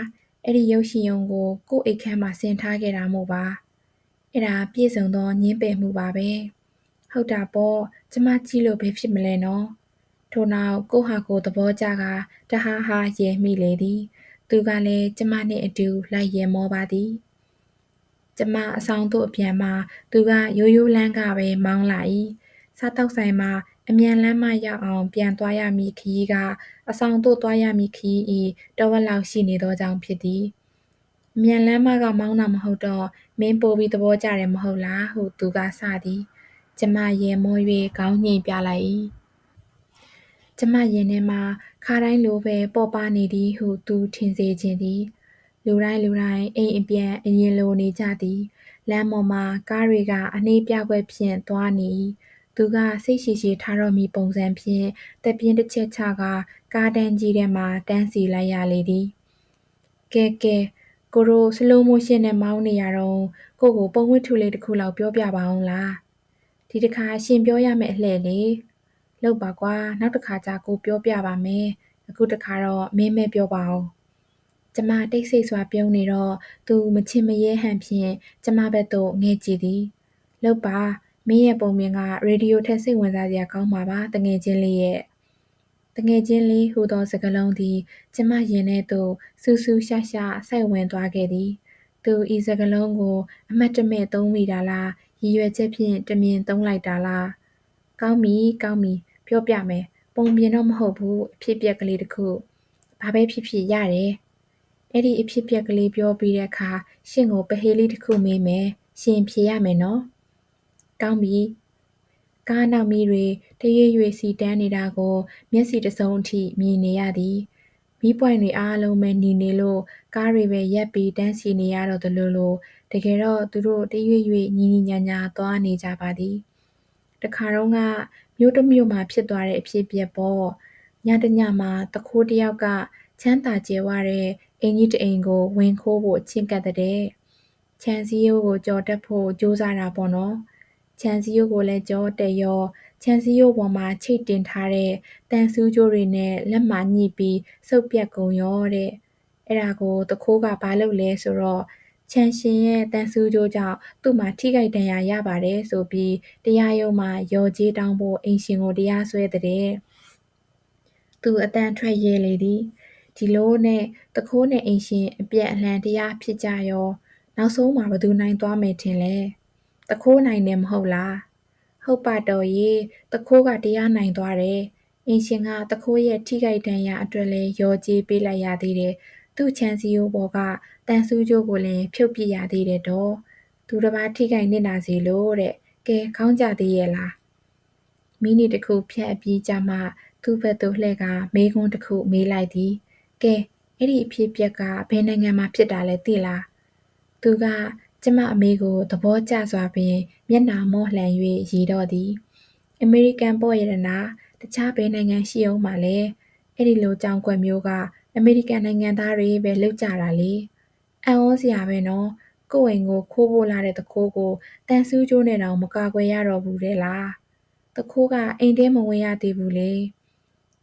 အဲ့ဒီရုပ်ရှင်ရုံကိုကို့အိတ်ခမ်းမှာဆင်ထားခဲ့တာမို့ပါအဲ့ဒါပြည့်စုံသောညင်းပယ်မှုပါပဲဟုတ်တာပေါ့ကျမကြည့်လို့ဘယ်ဖြစ်မလဲနော်ထို့နောက်ကိုဟာကိုသဘောကျကတဟားဟာရဲမိလေသည်သူကလည်းကျမနှင့်အတူလိုက်ရဲမောပါသည်ကျမအဆောင်သို့အပြန်မှာသူကရိုးရိုးလမ်းကပဲမောင်းလာ၏စားတောက်ဆိုင်မှာအမြန်လမ်းမရောက်အောင်ပြန်သွားရမည်ခရီးကအဆောင်သို့သွားရမည်ခရီး၏တော်ဝက်လောက်ရှိနေသောကြောင့်ဖြစ်သည်အမြန်လမ်းမကမောင်းတာမဟုတ်တော့မင်းပိုပြီးသဘောကျတယ်မဟုတ်လားဟုသူကစသည်ကျမရဲမော၍ခေါင်းညှိပြလိုက်၏ကျမရင်ထဲမှာခါတိုင်းလိုပဲပေါ့ပါနေသည်ဟုသူထင်စေခြင်းသည်လူတိုင်းအိမ်အပြန်အရင်လိုနေကြသည်လမ်းပေါ်မှာကားတွေကအနှေးပြကွက်ဖြင့်သွားနေ၏သူကစိတ်ရှည်ထားတော့မည်ပုံစံဖြင့်တက်ပြင်းတစ်ချက်ချကားတန်းကြီးထဲမှတန်းစီလိုက်ရလေသည်ကဲကိုတို့စလိုမိုရှင်နဲ့မောင်းနေရတော့ကိုကိုပုံဝတ်ထုလေးတစ်ခုလောက်ပြောပြပါအောင်လားဒီတစ်ခါရှင်ပြောရမယ့်အလှည့်လေလောက်ပါကွာနောက်တစ်ခါကျကိုပြောပြပါမယ်အခုတစ်ခါတော့မင်းမဲပြောပါအောင်ကျမတိတ်ဆိတ်စွာပြုံးနေတော့သူမချင်မရဲဟန်ဖြင့်ကျမဘက်သို့ငဲ့ကြည့်သည်လောက်ပါမင်းရဲ့ပုံမြင်ကရေဒီယိုထက်စိတ်ဝင်စားစရာကောင်းပါပါတငယ်ချင်းလေးရဲ့တငယ်ချင်းလေးဟူသောစကားလုံးသည်ကျမရင်ထဲသို့စူးစူးရှာရှာစိုက်ဝင်သွားခဲ့သည်သူဤစကားလုံးကိုအမှတ်တမဲ့သုံးမိတာလားရည်ရွယ်ချက်ဖြင့်တမင်သုံးလိုက်တာလားကောင်းပြီပြောပြမယ်ပုံပြင်တော့မဟုတ်ဘူးအဖြစ်အပျက်ကလေးတစ်ခုဘာပဲဖြစ်ဖြစ်ရတယ်အဲ့ဒီအဖြစ်အပျက်ကလေးပြောပြီးတဲ့အခါရှင့်ကိုပဟေးလေးတစ်ခုမေးမယ်ရှင်ဖြေရမယ်နော်ကောင်းပြီကားနောက်မီးတွေတရွေ့ရွေ့စီတန်းနေတာကိုမျက်စိတစ်စုံအထိမြင်နေရသည်မီးပွိုင်တွေအားလုံးပဲหนีနေလို့ကားတွေပဲရက်ပြီးတန်းစီနေရတော့တယ်လို့တကယ်တော့သူတို့တရွေ့ရွေ့ညီညီညာညာသွားနေကြပါသည်တခါတော့ကမြို့တစ်မြို့မှာဖြစ်သွားတဲ့အဖြစ်အပျက်ပေါ့ညတညမှာတခိုးတစ်ယောက်ကချမ်းသာကျယ်ဝတဲ့အင်ကြီးတစ်အိမ်ကိုဝင်ခိုးဖို့ချင့်ကပ်တဲ့ခြံစည်းရိုးကိုကျော်တက်ဖို့ကြိုးစားတာပေါ့နော်ခြံစည်းရိုးကိုလည်းကျော်တက်ရောခြံစည်းရိုးပေါ်မှာချိတ်တင်ထားတဲ့တန်ဆူးကြိုးတွေနဲ့လက်မှာညှိပြီးစုပ်ပြတ်ကုန်ရောတဲ့အဲ့ဒါကိုတခိုးကဘာလုပ်လဲဆိုတော့ခြံရှင်ရဲ့တန်ဆူးကြိုးကြောင့်သူ့မှာထိခိုက်ဒဏ်ရာရပါတယ်ဆိုပြီးတရားရုံးမှာရော်ကြေးတောင်းဖို့အိမ်ရှင်ကိုတရားစွဲတဲ့သူအတန်ထွက်ရဲလေသည်ဒီလိုနဲ့တခိုးနဲ့အိမ်ရှင်အပြန်အလှန်တရားဖြစ်ကြရောနောက်ဆုံးမှာဘသူနိုင်သွားမယ်ထင်လဲတခိုးနိုင်တယ်မဟုတ်လားဟုတ်ပါတော့ရေတခိုးကတရားနိုင်သွားတယ်အိမ်ရှင်ကတခိုးရဲ့ထိခိုက်ဒဏ်ရာအတွက်လည်းရော်ကြေးပေးလိုက်ရသေးတယ်သူ့ချမ်းစီယိုးပေါ်ကတန်ဆူးကြိုးကိုလည်းဖြုတ်ပြရသေးတယ်တော့သူတစ်ပါးထိခိုက်နစ်နာစေလို့တဲ့ကဲခေါင်းကြသေးရဲ့လားမိနစ်တစ်ခုဖြတ်အပြီးကြမှသူ့ဘက်သို့လှည့်ကမေးခွန်းတစ်ခုမေးလိုက်သည်ကဲအဲ့ဒီအဖြစ်အပျက်ကဘယ်နိုင်ငံမှာဖြစ်တာလဲသိလားသူကကျမအမေကိုသဘောကျစွာပင်မျက်နှာမော့လှန်၍ရည်တော့သည်အမေရိကန်ပေါ့ရတနာတခြားဘယ်နိုင်ငံရှိအောင်မှလဲအဲ့ဒီလိုကြောင်ကွက်မျိုးကအမေရိကန်နိုင်ငံသားတွေပဲလောက်ကြတာလေအံ့ဩစရာပဲနော်ကိုယ့်အိမ်ကိုခိုးဖို့လာတဲ့တခိုးကိုတန်ဆူးကြိုးနဲ့တောင်မကာကွယ်ရတော့ဘူးတဲ့လားတခိုးကအိမ်ထဲမဝင်ရသေးဘူးလေ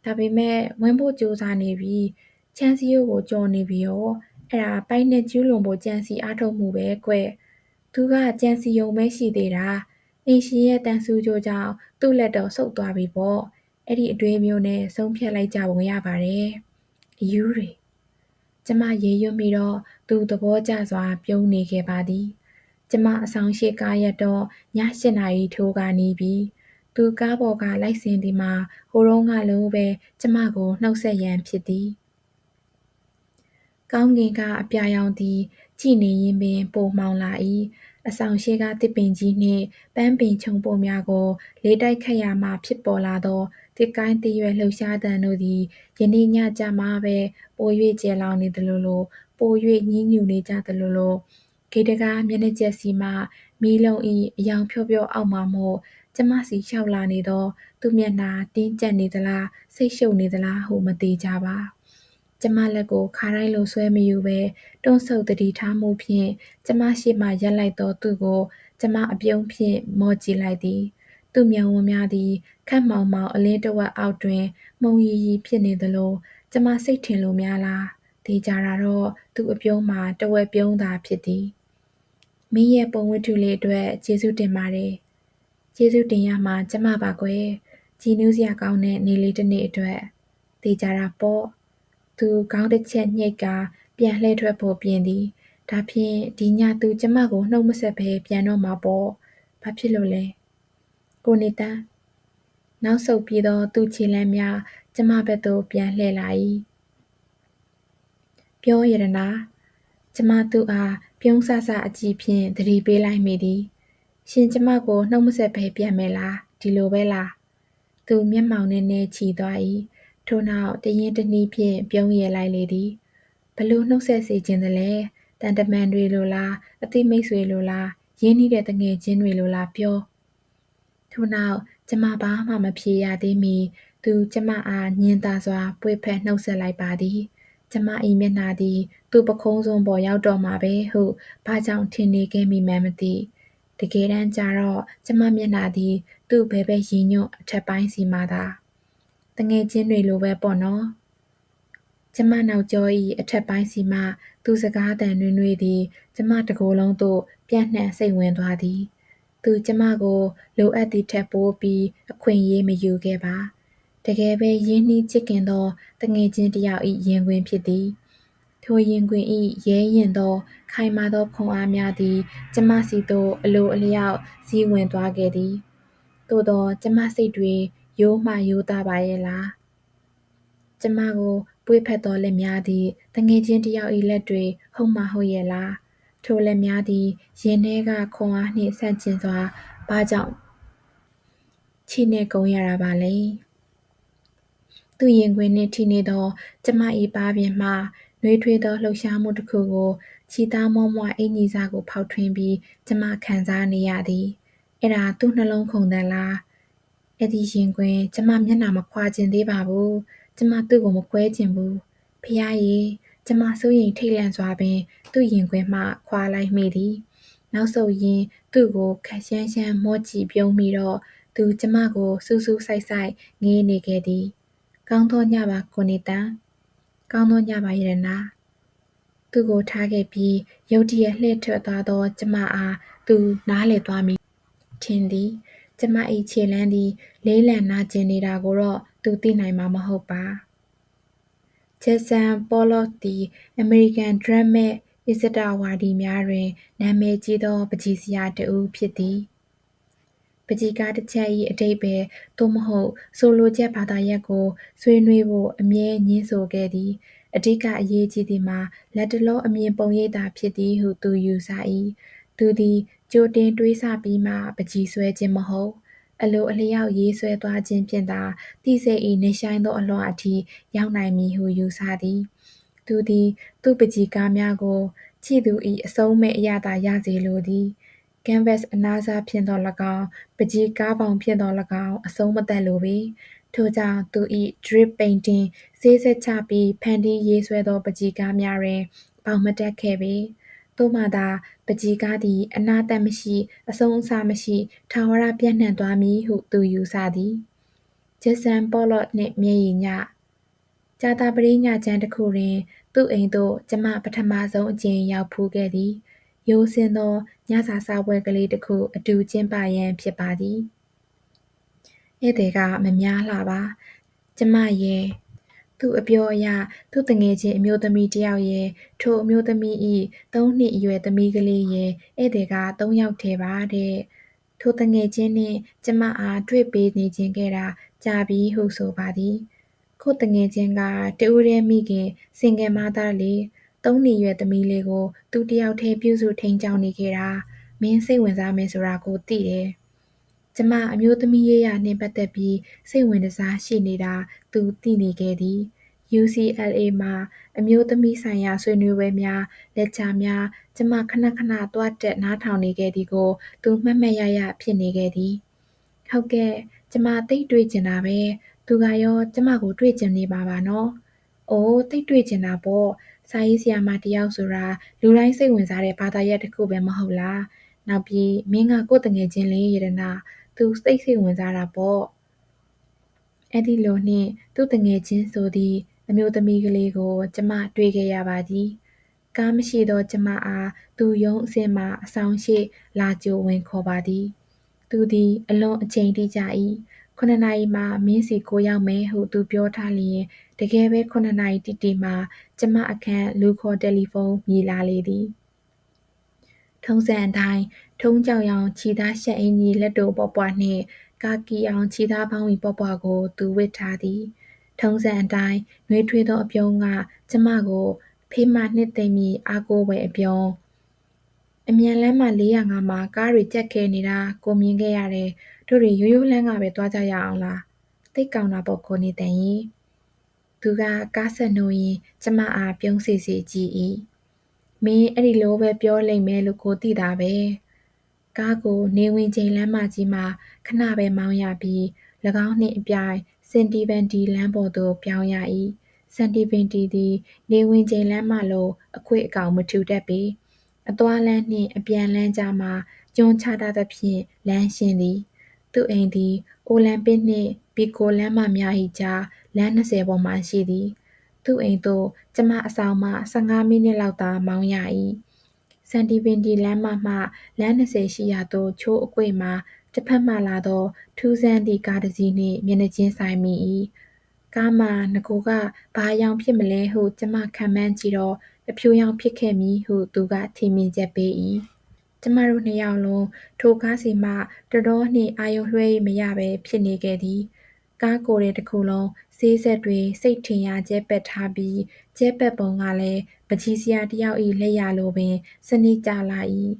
ဒါပေမဲ့ဝင်ဖို့ကြိုးစားနေပြီချမ်းစည်းရိုးကိုကြော်နေပြီရောအဲ့ဒါပိုက်နဲ့ကျူးလွန်ဖို့ကြံစီအားထုတ်မှုပဲကွသူကကြံစီယုံပဲရှိသေးတာအိမ်ရှင်ရဲ့တန်ဆူးကြိုးကြောင့်သူ့လက်တော်ဆုတ်သွားပြီပေါ့အဲ့ဒီအတွေးမျိုးနဲ့ဆုံးဖြတ်လိုက်ကြပုံရပါတယ်အယူတွေကျမရေရွတ်မိတော့သူသဘောကျစွာပြုံးနေခဲ့ပါသည်ကျမအဆောင်ရှိကားရက်တော့ည8 နာရီထိုးကားနီးပြီးသူကားပေါ်ကလိုက်စင်ဒီမှာဟိုတုန်းကလိုပဲကျမကိုနှုတ်ဆက်ရန်ဖြစ်သည်ကောင်းကင်ကအပြာရောင်သည်ကြည်နေရင်ပင်ပိုမှောင်လာ၏အဆောင်ရှိကတစ်ပင်ကြီးနှင့်ပန်းပင်ချုံပုံများကိုလေးတိုက်ခတ်ရာမှဖြစ်ပေါ်လာသောတစ်ကိုင်းတစ်ရွယ်လှုပ်ရှားသံတို့သည်ယနေ့ညကျမှပဲပို၍ကျယ်လောင်နေသလိုပို၍ညှင်းညူနေကြသလို ဂေတကားမျက်နှာကျက်စီမှမီးလုံး၏အယောင်ဖြောဖြောအောက်မှာမို့ကျမစီလျှောက်လာနေသောသူ့မျက်နှာတင်းကျပ်နေသလားစိတ်ရှုပ်နေသလားဟုမသိကြပါကျမလက်ကိုခါတိုင်းလိုဆွဲမယူဘဲတွန့်ဆုတ်သတိထားမှုဖြင့်ကျမရှေ့မှရပ်လိုက်သောသူကိုကျမအပြုံးဖြင့်မော့ကြည့်လိုက်သည်သူ့မျက်ဝန်းများသည်ခပ်မောင်မောင်အလင်းတစ်ဝက်အောက်တွင်မှုန်ရီရီဖြစ်နေသလိုကျမစိတ်ထင်လို့များလားသေချာတာတော့သူ့အပြုံးမှာတစ်ဝက်ပြုံးသာဖြစ်သည်မင်းရဲ့ပုံဝတ္ထုလေးအတွက်ကျေးဇူးတင်ပါတယ်ကျေးဇူးတင်ရမှာကျမပါကွယ်ကြည်နူးစရာကောင်းတဲ့နေ့လေးတစ်နေ့အတွက်သေချာတာပေါ့သူခေါင်းတစ်ချက်ညှိတ်ကာပြန်လှည့်ထွက်ဖို့ပြင်သည်ဒါဖြင့်ဒီညသူကျမကိုနှုတ်မဆက်ဘဲပြန်တော့မှာပေါ့ဘာဖြစ်လို့လဲကိုနေတန်းနောက်ဆုတ်ပြီးသောသူ့ခြေလမ်းများကျမဘက်သို့ပြန်လှည့်လာ၏ပြောရတနာကျမသူ့အားပြုံးဆဆအကြည့်ဖြင့်သတိပေးလိုက်မိသည်ရှင်ကျမကိုနှုတ်မဆက်ဘဲပြန်မယ်လားဒီလိုပဲလားသူမျက်မှောင်နည်းနည်းချီသွား၏ထို့နောက်တရင်တနည်းဖြင့်ပြုံးရလိုက်လေသည်ဘလို့နှုတ်ဆက်စေခြင်းသလဲတန်တမန်တွေလိုလားအသိမိတ်ဆွေလိုလားရင်းနှီးတဲ့တငယ်ချင်းတွေလိုလားပြောထို့နောက်ကျမဘာမှမဖြေရသေးမီသူကျမအားညင်သာစွာပွေဖက်နှုတ်ဆက်လိုက်ပါသည်ကျမ၏မျက်နှာသည်သူ့ပခုံးစွန်းပေါ်ရောက်တော့မှာပဲဟုဘာကြောင့်ထင်နေခဲ့မိမှန်းမသိတကယ်တမ်းကျတော့ကျမမျက်နှာသည်သူ့ဘဲဘဲရည်ညွန့်အထက်ပိုင်းစီမှသာတငယ်ချင်းတွေလိုပဲပေါ့နော်ကျမနောက်ကျော၏အထက်ပိုင်းစီမှသူစကားသံနွေးနွေးသည်ကျမတစ်ကိုယ်လုံးသို့ပြန့်နှံ့စိတ်ဝင်သွားသည်သူကျမကိုလိုအပ်သည့်ထက်ပိုပြီးအခွင့်အရေးမယူခဲ့ပါတကယ်ပဲရင်းနှီးချစ်ခင်သောတငယ်ချင်းတစ်ယောက်၏ရင်ခွင်ဖြစ်သည်ထိုရင်ခွင်၏ရဲရင်သောခိုင်မာသောခွန်အားများသည်ကျမစီသို့အလိုအလျောက်စီးဝင်သွားခဲ့သည်သို့သောကျမစိတ်တွေရိုးမှရိုးသားပါရဲ့လားကျမကိုပွေ့ဖက်သောလက်များသည်တငယ်ချင်းတစ်ယောက်၏လက်တွေဟုတ်မှဟုတ်ရဲ့လားထိုလက်များသည်ရင်ထဲကခွန်အားနှင့်ဆန့်ကျင်စွာဘာကြောင့်ချိနဲ့ကုန်ရတာပါလဲသူ့ရင်ခွင်နှင့်ထိနေသောကျမ၏ပါးပြင်မှနှွေးထွေးသောလှုပ်ရှားမှုတစ်ခုကိုခြိသားမွှားမွှားအင်ကြီးစားကိုဖောက်ထွင်းပြီးကျမခံစားနေရသည်အဲ့ဒါသူ့နှလုံးခုန်သံလားအဲ့ဒီရင်ခွင်ကျမမျက်နှာမခွာချင်သေးပါဘူးကျမသူ့ကိုမခွဲချင်ဘူးဖျားရည်ကျမစိုးရိမ်ထိတ်လန့်စွာပင်သူ့ရင်ခွင်မှခွာလိုက်မိသည်နောက်ဆုတ်ရင်းသူ့ကိုခက်ရှမ်းရှမ်းမော့ကြည့်ပြုံးမိတော့သူကျမကိုစူးစူးဆိုင်ဆိုင်ငေးနေခဲ့သည်ကောင်းသောညပါကိုနေတန်ကောင်းသောညပါရတနာသူ့ကိုထားခဲ့ပြီးရုတ်တရက်လှည့်ထွက်သွားသောကျမအားသူနားလည်သွားမည်ထင်သည်ကျမ၏ခြေလမ်းသည်လေးလံနာကျင်နေတာကိုတော့သူသိနိုင်မှာမဟုတ်ပါဂျက်ဆန်ပေါ်လော့သည်အမေရိကန်ဒရက်မက်အစ္စဒဝါဒီများတွင်နာမည်ကြီးသောပန်းချီဆရာတစ်ဦးဖြစ်သည်ပန်းချီကားတစ်ချက်၏အဓိပ္ပာယ်သို့မဟုတ်ဆိုလိုချက်ဘာသာရပ်ကိုဆွေးနွေးဖို့အမြဲငြင်းဆိုခဲ့သည်အဓိကအရေးကြီးသည်မှာလက်တလောအမြင်ပုံရိပ်သာဖြစ်သည်ဟုသူယူဆ၏သူသည်ကြိုတင်တွေးဆပြီးမှပန်းချီဆွဲခြင်းမဟုတ်အလိုအလျောက်ရေးဆွဲသွားခြင်းဖြင့်သာသိစိတ်၏နက်ရှိုင်းသောအလွှာအထိရောက်နိုင်မည်ဟုယူဆသည်သူသည်သူ့ပန်းချီကားများကိုကြည့်သူ၏အဆုံးမဲ့အရသာရစေလိုသည်ကန်ဗက်အနားစားဖြင့်သော၎င်းပန်းချီကားပေါင်ဖြင့်သော၎င်းအဆုံးမသတ်လိုပေထို့ကြောင့်သူ၏ drip painting ဆေးဆက်ချပြီးဖန်တီးရေးဆွဲသောပန်းချီကားများတွင်ပေါင်မတက်ခဲ့ပေသို့မှသာပန်းချီကားသည်အနားတတ်မရှိအဆုံးအစမရှိထာဝရပြန့်နှံ့သွားမည်ဟုသူယူဆသည်ဂျက်ဆန်ပေါ်လော့နှင့်မျက်ရည်ညကြာသပတေးညချမ်းတစ်ခုတွင်သူ့အိမ်သို့ကျမပထမဆုံးအကြိမ်ရောက်ဖူးခဲ့သည်ရိုးစင်းသောညစာစားပွဲကလေးတစ်ခုအတူကျင်းပရန်ဖြစ်ပါသည်ဧည့်သည်ကမများလှပါကျမရဲ့သူ့အပြောအရသူ့တငယ်ချင်းအမျိုးသမီးတစ်ယောက်ရဲ့ထိုအမျိုးသမီး၏3 နှစ်အရွယ်သမီးကလေးရဲ့ဧည့်သည်က3 ယောက်ထဲပါတဲ့ထိုတငယ်ချင်းနှင့်ကျမအားတွေ့ပေးနေခြင်းခဲ့တာကြာပြီဟုဆိုပါသည်ခုတငယ်ချင်းကတဦးတည်းမိခင်စင်ငယ်မသားလေ3 နှစ်အရွယ်သမီးလေးကိုသူတစ်ယောက်ထဲပြုစုထိန်းကျောင်းနေခဲ့တာမင်းစိတ်ဝင်စားမယ်ဆိုတာကိုသိတယ်ကျမအမျိုးသမီးရေးရာနှင့်ပတ်သက်ပြီးစိတ်ဝင်တစားရှိနေတာသူသိနေခဲ့သည် UCLA မှာအမျိုးသမီးဆိုင်ရာဆွေးနွေးပွဲများလက်ချာများကျမခဏခဏသွားတက်နားထောင်နေခဲ့သည်ကိုသူမှတ်မှတ်ရရဖြစ်နေခဲ့သည်ဟုတ်ကဲ့ကျမသိပ်တွေ့ကျင်တာပဲသူကရောကျမကိုတွေ့ကျင်နေပါနော်အိုးသိပ်တွေ့ကျင်တာပေါ့စာရေးဆရာမတစ်ယောက်ဆိုတာလူတိုင်းစိတ်ဝင်စားတဲ့ဘာသာရပ်တစ်ခုပဲမဟုတ်လားနောက်ပြီးမင်းကကိုယ့်တငယ်ချင်းလေးရတနာသူစိတ်ဝင်စားတာပေါ့အဲ့ဒီလိုနှင့်သူ့တငယ်ချင်းဆိုသည့်အမျိုးသမီးကလေးကိုကျမတွေ့ခဲ့ရပါသည်ကားမရှိသောကျမအားသူရုံးအဆင့်မှအဆောင်ရှေ့လာကြိုဝင်ခေါ်ပါသည်သူသည်အလွန်အချိန်တိကျ၏9 နာရီမှာမင်းစီကိုရောက်မယ်ဟုသူပြောထားလျင်တကယ်ပဲ9 နာရီတိတိမှာကျမအခန်းလူခေါ်တယ်လီဖုန်းမြည်လာလေသည်ထုံးစံအတိုင်းထုံးကြောင်ရောင်ခြေသားရှပ်အင်ကြီးလက်တိုပွားပွားနှင့်ကာကီအောင်ခြေသားပေါင်း၏ပွားပွားကိုသူဝတ်ထားသည်ထုံးစံအတိုင်းနှွေးထွေးသောအပြုံးကကျမကိုဖေးမနှစ်သိမ့်မည်အားကိုးဖွယ်အပြုံးအမြန်လမ်းမ405မှာကားတွေကြပ်ခဲနေတာကိုမြင်ခဲ့ရတယ်တို့တွေရိုးရိုးလမ်းကပဲသွားကြရအောင်လားသိပ်ကောင်းတာပေါ့ကိုနေတန်ရင်သူကကားဆက်နှိုးရင်းကျမအားပြုံးစေကြည့်၏မင်းအဲ့ဒီလိုပဲပြောလိမ့်မယ်လို့ကိုသိတာပဲကားကိုနေဝင်ချိန်လမ်းမကြီးမှာခဏပဲမောင်းရပြီး၎င်းနှင့်အပြိုင်စင်တီဗန်ဒီလမ်းပေါ်သို့ပြောင်းရ၏စင်တီဗန်ဒီသည်နေဝင်ချိန်လမ်းမလိုအခွေအကောင်မထူတတ်ပေအသွားလမ်းနှင့်အပြန်လမ်းကြားမှာကျွန်းချထားသဖြင့်လမ်းရှင်းသည်သူ့အိမ်သည်အိုလံပစ်နှင့်ဘီကိုလမ်းမများ၏ကြားလမ်း20ပေါ်မှာရှိသည်သူ့အိမ်သို့ကျမအဆောင်မှ15မိနစ်လောက်သာမောင်းရ၏စန်တီဗင်တီလမ်းမမှလမ်း20ရှိရာသို့ချိုးအကွေ့မှာတစ်ဖက်မှလာသောထူးဆန်းသည့်ကားတစ်စီးနှင့်မျက်နှာချင်းဆိုင်မိ၏ကားမှာနဂိုကဘာအရောင်ဖြစ်မလဲဟုကျမခန့်မှန်းကြည့်တော့အဖြူရောင်ဖြစ်ခဲ့မည်ဟုသူကထင်မြင်ချက်ပေး၏ကျမတို့နှစ်ယောက်လုံးထိုကားစီမှတော်တော်နှင့်အာရုံလွှဲ၍မရဘဲဖြစ်နေခဲ့သည်ကားကိုယ်တစ်ခုလုံးဆေးဆက်တွေစိတ်ထင်ရကျဲပက်ထားပြီးကျဲပက်ပုံကလည်းပကြီးစရာတစ်ယောက်၏လက်ရာလိုပင်စနစ်ကျလာ၏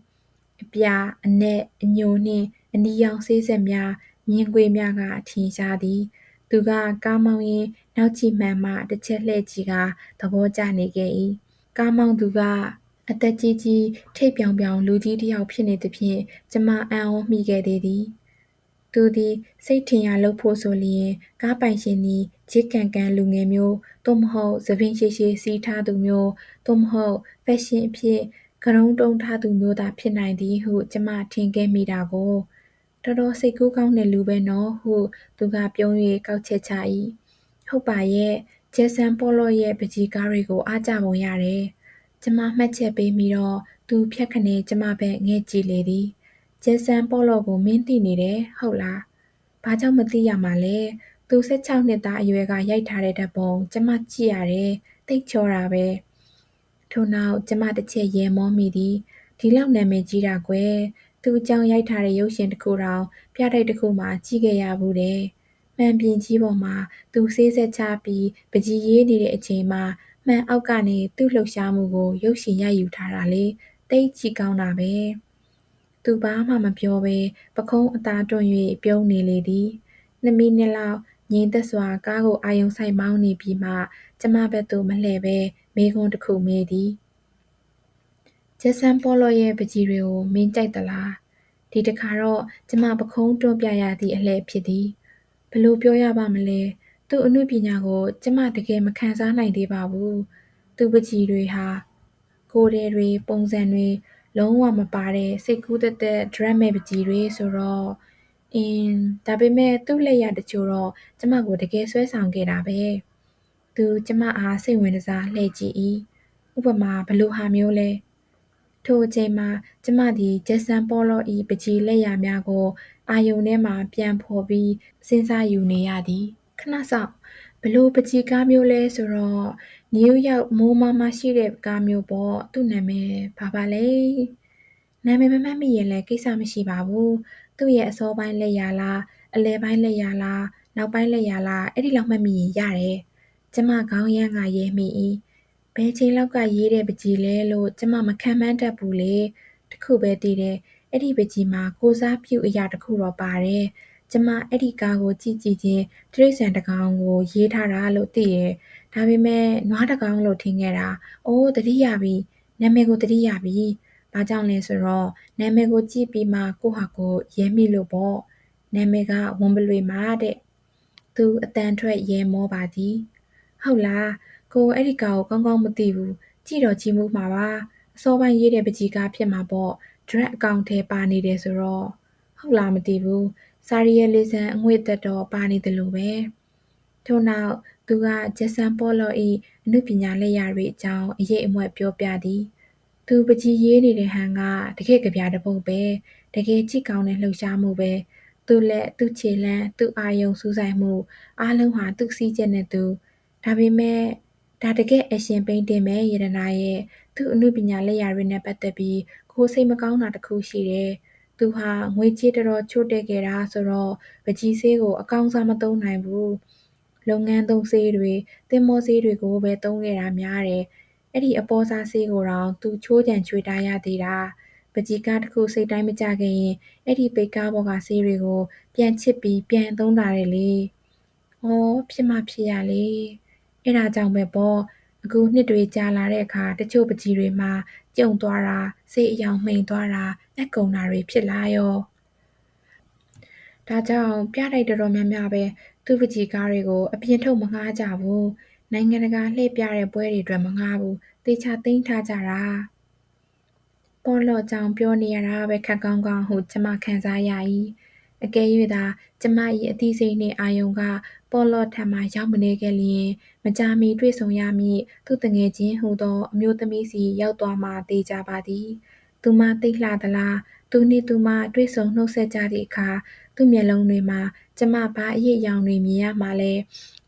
အပြာအနက်အညိုနှင့်အနီရောင်ဆေးဆက်များမြင်းကွေးများကထင်ရှားသည်သူကကားမောင်းရင်းနောက်ကြည့်မှန်မှတစ်ချက်လှည့်ကြည့်ကာသဘောကျနေခဲ့၏ကားမောင်းသူကအသက်ကြီးကြီးထိပ်ပြောင်ပြောင်လူကြီးတစ်ယောက်ဖြစ်နေသဖြင့်ကျမအံ့ဩမိခဲ့သေးသည်သူသည်စိတ်ထင်ရလုပ်ဖို့ဆိုလျင်ကားပိုင်ရှင်သည်ဂျစ်ကန်ကန်လူငယ်မျိုးသို့မဟုတ်သပင်ရှည်ရှည်စီးထားသူမျိုးသို့မဟုတ်ဖက်ရှင်အဖြစ်ကရုံးတုံးထားသူမျိုးသာဖြစ်နိုင်သည်ဟုကျမထင်ခဲ့မိတာကိုတော်တော်စိတ်ကူးကောင်းတဲ့လူပဲနော်ဟုသူကပြုံး၍ကောက်ချက်ချ၏ဟုတ်ပါရဲ့ဂျက်ဆန်ပေါလော့ရဲ့ပကြီးကားတွေကိုအားကျပုံရတယ်ကျမမှတ်ချက်ပေးမိတော့သူဖြတ်ခနဲကျမဘက်ငဲ့ကြည့်လေသည်ဂျက်ဆန်ပေါလော့ကိုမင်းသိနေတယ်ဟုတ်လားဘာကြောင့်မသိရမှာလဲသူ16နှစ်သားအရွယ်ကရိုက်ထားတဲ့ဓာတ်ပုံကျမကြည့်ရတယ်သိပ်ချောတာပဲထို့နောက်ကျမတစ်ချက်ရဲမောမိသည်ဒီလောက်နာမည်ကြီးတာကွယ်သူအကြောင်းရိုက်ထားတဲ့ရုပ်ရှင်တစ်ခုတောင်ပြတိုက်တစ်ခုမှာကြည့်ခဲ့ရဘူးတယ်မှန်ပြင်ကြီးပေါ်မှာသူဆေးဆက်ချပြီးပကြီးရေးနေတဲ့အချိန်မှာမှန်အောက်ကနေသူ့လှုပ်ရှားမှုကိုရုပ်ရှင်ရိုက်ယူထားတာလေသိပ်ကြည့်ကောင်းတာပဲသူဘာမှမပြောဘဲပခုံးအသားတွန့်၍ပြုံးနေလေသည်2 မိနစ်လောက်ငြိမ်သက်စွာကားကိုအာရုံစိုက်မောင်းနေပြီးမှကျမဘက်သို့မလှည့်ဘဲမေးခွန်းတစ်ခုမေးသည်ဂျက်ဆန်ပေါလော့ရဲ့ပကြီးတွေကိုမင်းကြိုက်သလားဒီတစ်ခါတော့ကျမပခုံးတွန့်ပြရသည့်အလှည့်ဖြစ်သည်ဘယ်လိုပြောရပါမလဲသူ့အမှုပညာကိုကျမတကယ်မခံစားနိုင်သေးပါဘူးသူ့ပကြီးတွေဟာကိုယ်တယ်တွေပုံစံတွေလုံးဝမပါတဲ့စိတ်ကူးသက်သက်ဒရက်မဲ့ပကြီးတွေဆိုတော့ဒါပေမဲ့သူ့လက်ရာတချို့တော့ကျမကိုတကယ်ဆွဲဆောင်ခဲ့တာပဲသူကျမအားစိတ်ဝင်စားလှည့်ကြည့်၏ဥပမာဘယ်လိုဟာမျိုးလဲထိုအချိန်မှာကျမသည်ဂျက်ဆန်ပေါလော့၏ပကြီးလက်ရာများကိုအာရုံထဲမှပြန်ဖော်ပြီးစဉ်းစားယူနေရသည်ခဏစောင့်ဘယ်လိုပကြီးကားမျိုးလဲဆိုတော့နယူးယောက်မိုးမမရှိတဲ့ကားမျိုးပေါ့သူ့နာမည်ဘာပါလဲနာမည်မမှတ်မိရင်လည်းကိစ္စမရှိပါဘူးသူ့ရဲ့အစောပိုင်းလက်ရာလားအလယ်ပိုင်းလက်ရာလားနောက်ပိုင်းလက်ရာလားအဲ့ဒီလောက်မှတ်မိရင်ရတယ်ကျမခေါင်းရမ်းကရဲမိ၏ဘယ်ချိန်လောက်ကရေးတဲ့ပကြီးလဲလို့ကျမမခံမှန်းတတ်ဘူးလေတခုပဲသိတယ်အဲ့ဒီပကြီးမှာကိုစားပြုအရာတစ်ခုတော့ပါတယ် ကျမအဲ့ဒီကားကိုကြည့်ချင်းတိရစ္ဆာန်တစ်ကောင်ကိုရေးထားတာလို့သိတယ်။ဒါပေမဲ့နွားတစ်ကောင်လို့ထင်ခဲ့တာ။အိုးသတိရပြီ။နာမည်ကိုသတိရပြီ။ဘာကြောင့်လဲဆိုတော့နာမည်ကိုကြည့်ပြီးမှကိုယ့်ဟာကိုယ်ရဲမိလို့ပေါ့။နာမည်ကဝံပလွေမာတဲ့။သူအတန်ထွက်ရဲမောပါသည်။ဟုတ်လား။ကိုအဲ့ဒီကားကိုကောင်းကောင်းမသိဘူး။ကြည့်တော့ကြည့်မှုမှာပါ။အစောပိုင်းရေးတဲ့ပကြီးကားဖြစ်မှာပေါ့။ Drag အကောင့်ထဲပါနေတယ်ဆိုတော့ဟုတ်လားမသိဘူး။စာရီယယ်လီဇမ်အငွေ့သက်တော့ပါနေတယ်လို့ပဲ။ထို့နောက်သူကဂျက်ဆန်ပေါလော့၏အနုပညာလက်ရာတွေအကြောင်းအရေးအမွက်ပြောပြသည်။သူပကြီးရေးနေတဲ့ဟန်ကတကယ့်ကဗျာတစ်ပုဒ်ပဲ။တကယ်ကြည့်ကောင်းတဲ့လှုပ်ရှားမှုပဲ။သူ့လက်သူ့ခြေလှမ်းသူ့အာယုံစူးစိုက်မှုအားလုံးဟာသူ့စည်းချက်နဲ့သူ။ဒါပေမဲ့ဒါတကယ့်အရှင်ပိန်းတင်ပဲရတနာရဲ့သူ့အနုပညာလက်ရာတွေနဲ့ပတ်သက်ပြီးကိုစိတ်မကောင်းတာတစ်ခုရှိတယ်။သူဟာငွေကြေးတော်တော်ချို့တဲ့ခဲ့တာဆိုတော့ပကြီးဆေးကိုအကောင်းစားမသုံးနိုင်ဘူး။လုပ်ငန်းသုံးဆေးတွေသင်္ဘောဆေးတွေကိုပဲသုံးခဲ့တာများတယ်။အဲ့ဒီအပေါ်စားဆေးကိုတောင်သူချိုးကြံချွေတာရသေးတာ။ပကြီးကားတစ်ခုစိတ်တိုင်းမကြခဲ့ရင်အဲ့ဒီပိတ်ကားပေါ်ကဆေးတွေကိုပြန်ချစ်ပြီးပြန်သုံးတာတယ်လေ။အော်ဖြစ်မှဖြစ်ရလေ။အဲ့ဒါကြောင့်ပဲပေါ့အခုနှစ်တွေကြာလာတဲ့အခါတချို့ပကြီးတွေမှာကျုံသွားတာစိတ်အယောင်မှိန်သွားတာလက်ကုံတာတွေဖြစ်လာရောဒါကြောင့်ပြတိုက်တော်တော်များများပဲသူ့ပကြီးကားတွေကိုအပြင်ထုတ်မငှားကြဘူးနိုင်ငံတကာလှည့်ပြတဲ့ပွဲတွေအတွက်မငှားဘူးတေချာသိမ်းထားကြတာပေါ်လော့ကြောင့်ပြောနေရတာပဲခက်ကောင်းကောင်းဟုကျမခံစားရ၏အကယ်၍သာကျမ၏အသိစိတ်နှင့်အာယုံကပေါ်လော့ထံမှရောက်မနေခဲ့လျင်မကြာမီတွေ့ဆုံရမည့်သူ့တငယ်ချင်းဟူသောအမျိုးသမီးစီရောက်သွားမှသေချာပါသည်သူမသိလှသလားသူနှင့်သူမတွေ့ဆုံနှုတ်ဆက်ကြသည့်အခါသူ့မျက်လုံးတွေမှာကျမဘာအရေးအယောင်တွေမြင်ရမှလဲ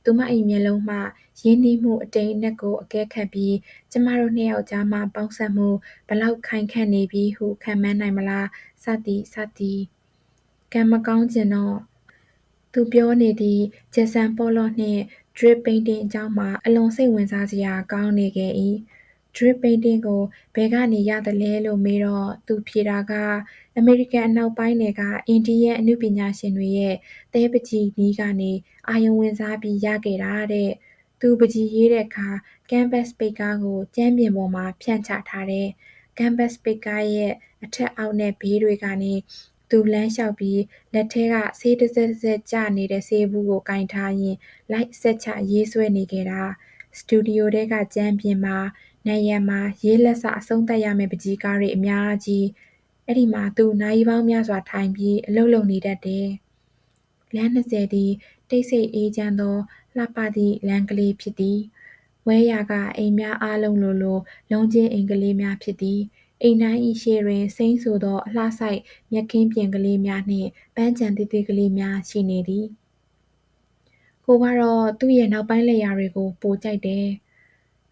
သူမ၏မျက်လုံးမှရင်းနှီးမှုအတိမ်အနက်ကိုအကဲခတ်ပြီးကျမတို့နှစ်ယောက်ကြားမှပေါင်းစပ်မှုဘလောက်ခိုင်ခန့်နေပြီဟုခန့်မှန်းနိုင်မလားစသည်စသည်ကံမကောင်းကျင်တော့သူပြောနေသည့်ဂျက်ဆန်ပေါလော့နှင့် drip painting အကြောင်းမှာအလွန်စိတ်ဝင်စားစရာကောင်းနေခဲ့၏drip painting ကိုဘယ်ကနေရသလဲလို့မေးတော့သူဖြေတာကအမေရိကန်အနောက်ပိုင်းနယ်ကအိန္ဒိယအနုပညာရှင်တွေရဲ့သဲပကြီးနည်းကနေအာရုံဝင်စားပြီးရခဲ့တာတဲ့သူပကြီးရေးတဲ့အခါ canvas ပိတ်ကားကိုကြမ်းပြင်ပေါ်မှာဖြန့်ချထားတဲ့ canvas ပိတ်ကားရဲ့အထက်အောက်နဲ့ဘေးတွေကနေသူလမ်းလျှောက်ပြီးလက်ထဲကဆေးတစ်စက်တစ်စက်ကျနေတဲ့ဆေးဘူးကိုကင်ထားရင်လိုက်ဆက်ချရေးဆွဲနေခဲ့တာစတူဒီယိုထဲကကြမ်းပြင်မှာနံရံမှာရေးလက်စအဆုံးသတ်ရမယ့်ပကြီးကားတွေအများကြီးအဲ့ဒီမှာသူနာရီပေါင်းများစွာထိုင်ပြီးအလုပ်လုပ်နေတတ်တယ်လမ်း20သည်တိတ်ဆိတ်အေးချမ်းသောလှပသည့်လမ်းကလေးဖြစ်သည်ဝဲရာကအိမ်များအားလုံးလိုလုံးချင်းအိမ်ကလေးများဖြစ်သည်အိမ်တိုင်း၏ရှေ့တွင်စိမ်းဆိုသောအလှဆိုင်မြက်ခင်းပြင်ကလေးများနှင့်ပန်းခြံသေးသေးကလေးများရှိနေသည်ကိုကတော့သူ့ရဲ့နောက်ပိုင်းလက်ရာတွေကိုပိုကြိုက်တယ်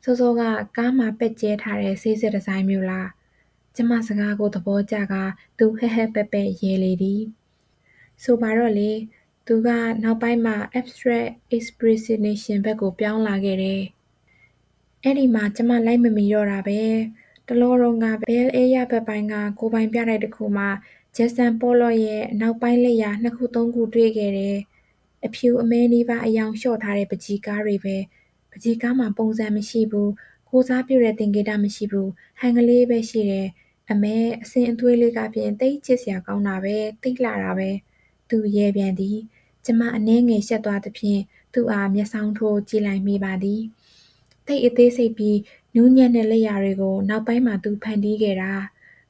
စောစောကကားမှာပက်ကျဲထားတဲ့ဆေးစစ်ဒီဇိုင်းမျိုးလားကျမစကားကိုသဘောကျကသူဟဲ့ဟဲ့ပက်ပက်ရဲလေသည်ဆိုပါတော့လေသူကနောက်ပိုင်းမှာ abstract expressionation ဘက်ကိုပြောင်းလာခဲ့တယ်အဲ့ဒီမှာကျမလိုက်မမီတော့တာပဲတလောတုန်းကဘဲလ်အေးရဘက်ပိုင်းကကိုပိုင်ပြတိုက်တစ်ခုမှာဂျက်ဆန်ပေါလော့ရဲ့နောက်ပိုင်းလက်ရာ2ခု3ခုတွေ့ခဲ့တယ်အဖြူအမဲနီးပါးအယောင်လျှော့ထားတဲ့ပကြီးကားတွေပဲပကြီးကားမှာပုံစံမရှိဘူးကိုစားပြုတဲ့သင်္ကေတမရှိဘူးဟန်ကလေးပဲရှိတယ်အမဲအစင်အသွေးလေးကဖြင့်တိတ်ချစ်စရာကောင်းတာပဲတိတ်လှတာပဲသူရဲပြန်သည်ကျမအနှဲငယ်ရှက်သွားသဖြင့်သူ့အားမျက်စောင်းထိုးကြည့်လိုက်မိပါသည်တိတ်အသေးစိတ်ပြီးနူးညံ့တဲ့လက်ရာတွေကိုနောက်ပိုင်းမှာသူဖန်တီးခဲ့တာ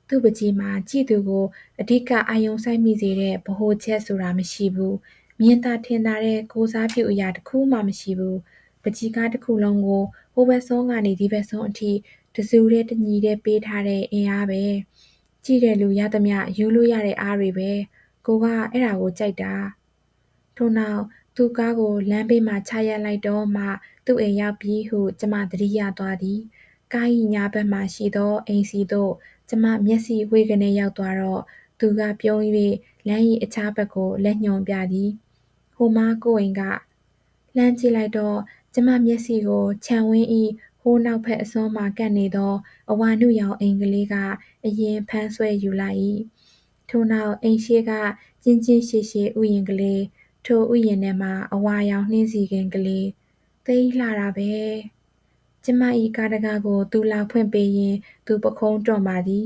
သူ့ပကြီးမှာကြည့်သူကိုအဓိကအာယုံစိုက်မိစေတဲ့ဗဟိုချက်ဆိုတာမရှိဘူးမြင်သာထင်သာတဲ့ကိုစားပြုအရာတစ်ခုမှမရှိဘူးပကြီးကားတစ်ခုလုံးကိုဟိုဘက်ဆုံးကနေဒီဘက်ဆုံးအထိတစုတည်းတညီတည်းပေးထားတဲ့အင်အားပဲကြည့်တဲ့လူရသမျှယူလို့ရတဲ့အားတွေပဲကိုကအဲ့ဒါကိုကြိုက်တာထို့နောက်သူ့ကားကိုလမ်းဘေးမှာချရပ်လိုက်တော့မှသူ့အိမ်ရောက်ပြီဟုကျမသတိရသွားသည်ကား၏ညာဘက်မှရှိသောအိမ်စီသို့ကျမမျက်စိဝှေ့ကနေရောက်သွားတော့သူကပြုံး၍လမ်း၏အခြားဘက်ကိုလက်ညွှန်ပြသည်ဟိုမှာကိုယ့်အိမ်ကလှမ်းကြည့်လိုက်တော့ကျမမျက်စိကိုခြံဝင်း၏ဟိုးနောက်ဘက်အစွန်းမှာကပ်နေသောအဝါနုရောင်အိမ်ကလေးကအရင်ဖမ်းဆွဲယူလိုက်၏ ထိုနောက်အိမ်ရှေ့ကကျဉ်းကျဉ်းရှည်ရှည်ဥယျာဉ်ကလေးထိုဥယျာဉ်ထဲမှာအဝါရောင်နှင်းဆီခင်ကလေးသိပ်လှတာပဲကျမ၏ကားတံခါးကိုသူလာဖွင့်ပေးရင်းသူပုခုံးတွန့်ပါသည်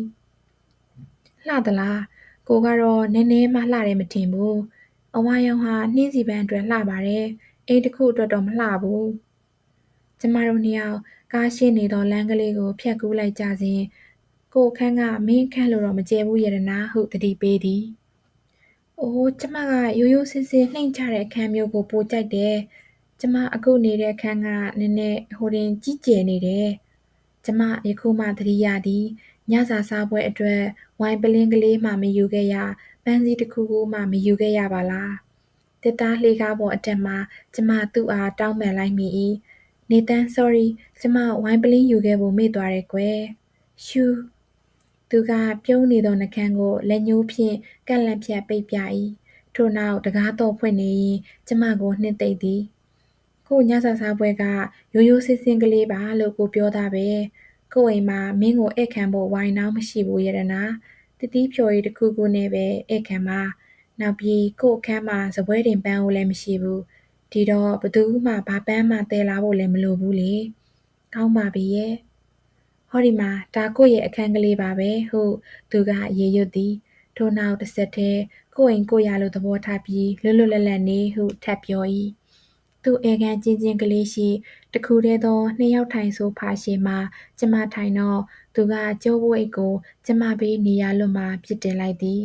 လှသလားကိုကတော့နည်းနည်းမှလှတယ်မထင်ဘူးအဝါရောင်ဟာနှင်းဆီပန်းအတွက်လှပါတယ်အိမ်တစ်ခုအတွက်တော့မလှဘူးကျမတို့နှစ်ယောက်ကားရှင်းနေသောလမ်းကလေးကိုဖြတ်ကူးလိုက်ကြစဉ်ကိုအခန်းကမင်းအခန်းလိုတော့မကျယ်ဘူးရတနာဟုသတိပေးသည်"အိုးကျမကရိုးရိုးဆေးဆေးနှိမ့်ချတဲ့အခန်းမျိုးကိုပိုကြိုက်တယ်။ကျမအခုနေတဲ့အခန်းကနည်းနည်းကြီးကျယ်နေတယ်။ကျမယခုမှသတိရသည်။ညစာစားပွဲအတွက်ဝိုင်ပုလင်းကလေးမှမယူခဲ့ရပန်းစည်းတစ်ခုခုမှမယူခဲ့ရပါလား။သစ်သားလှေကားပေါ်အတက်မှာကျမသူ့အားတောင်းပန်လိုက်မိ၏။နေသန်းဆော်ရီကျမဝိုင်ပုလင်းယူခဲ့ဖို့မေ့သွားတယ်ကွယ်။ရှူးသူကပြုံးနေသောနှုတ်ခမ်းကိုလက်ညှိုးဖြင့်ကန့်လန့်ဖြတ်ပိတ်ပြ၏ထို့နောက်တံခါးသော့ဖွင့်နေရင်းကျမကိုနှစ်သိမ့်သည်ခုညစာစားပွဲကရိုးရိုးဆေးဆင်းကလေးပါလို့ကိုပြောသားပဲကို့အိမ်မှာမင်းကိုဧည့်ခံဖို့ဝိုင်နောင်းမရှိဘူးရတနာတတိဖြော်ရည်တစ်ခုခုနဲ့ပဲဧည့်ခံပါနောက်ပြီးကို့အခန်းမှာစပွဲတင်ပန်းအိုးလည်းမရှိဘူးဒီတော့ဘသူမှဘာပန်းမှတည်လာဖို့လည်းမလိုဘူးလေကောင်းပါပြီရဲ့ဟောဒီမှာဒါကိုယ့်ရဲ့အခန်းကလေးပါပဲဟုသူကရေရွတ်သည်ထို့နောက်တစ်ဆက်တည်းကိုယ့်အိမ်ကိုယ့်ရာလိုသဘောထားပြီးလွတ်လွတ်လပ်လပ်နေဟုထပ်ပြော၏သူ့ဧကန်ကျဉ်းကျဉ်းကလေးရှိတခုတည်းသောနှစ်ယောက်ထိုင်ဆိုဖာရှိမှကျမထိုင်တော့သူကကျောပိုးအိတ်ကိုကျမဘေးနေရာလွတ်မှပြစ်တင်လိုက်သည်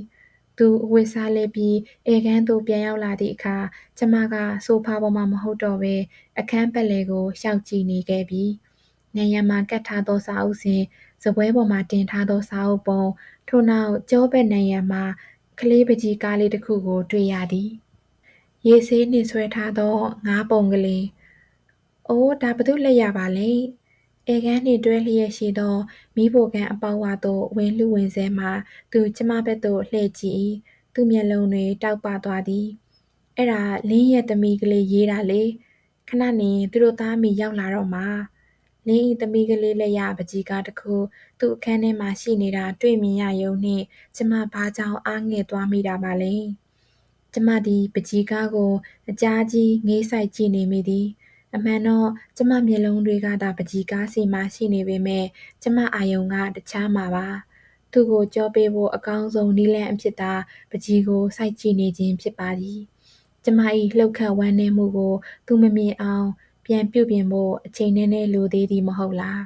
သူအဝတ်စားလဲပြီးဧကန်သို့ပြန်ရောက်လာသည့်အခါကျမကဆိုဖာပေါ်မှာမဟုတ်တော့ဘဲအခန်းပတ်လည်ကိုရှောက်ကြည့်နေခဲ့ပြီနံရံမှာကပ်ထားသောစာအုပ်စဉ်စပွဲပေါ်မှာတင်ထားသောစာအုပ်ပုံထို့နောက်ကျောဘက်နံရံမှာကလေးပကြီးကားလေးတစ်ခုကိုတွေ့ရသည်ရေဆေးနှင့်ဆွဲထားသောငါးပုံကလေးအိုးဒါဘသူလက်ရပါလဲဧကန်နှင့်တွဲလျက်ရှိသောမီးဖိုကန်အပေါက်ဝသို့ဝင်လှဝင်ဆဲမှသူကျမဘက်သို့လှည့်ကြည့်၏သူ့မျက်လုံးတွင်တောက်ပသွားသည်အဲ့ဒါလင်းရဲ့သမီးကလေးရေးတာလေခဏနေသူတို့သားမိရောက်လာတော့မှာလင်းဤသမီးကလေးလက်ရပကြီးကားတစ်ခုသူ့အခန်းထဲမှာရှိနေတာတွေ့မြင်ရယုံနှင့်ကျမဘာကြောင့်အားငယ်သွားမိတာပါလဲကျမသည်ပကြီးကားကိုအကြားကြီးငေးဆိုင်ကြည့်နေမိသည်အမှန်တော့ကျမမျက်လုံးတွေကသာပကြီးကားစီမှရှိနေပေမဲ့ကျမအာယုံကတခြားမှာပါသူ့ကိုကြောပေးဖို့အကောင်းဆုံးနည်းလမ်းအဖြစ်သာပကြီးကိုစိုက်ကြည့်နေခြင်းဖြစ်ပါသည်ကျမ၏လှုပ်ခတ်ဝမ်းနည်းမှုကိုသူမမြင်အောင်ပြန်ပြုပြင်ဖို့အချိန်နည်းနည်းလိုသေးသည်မဟုတ်လား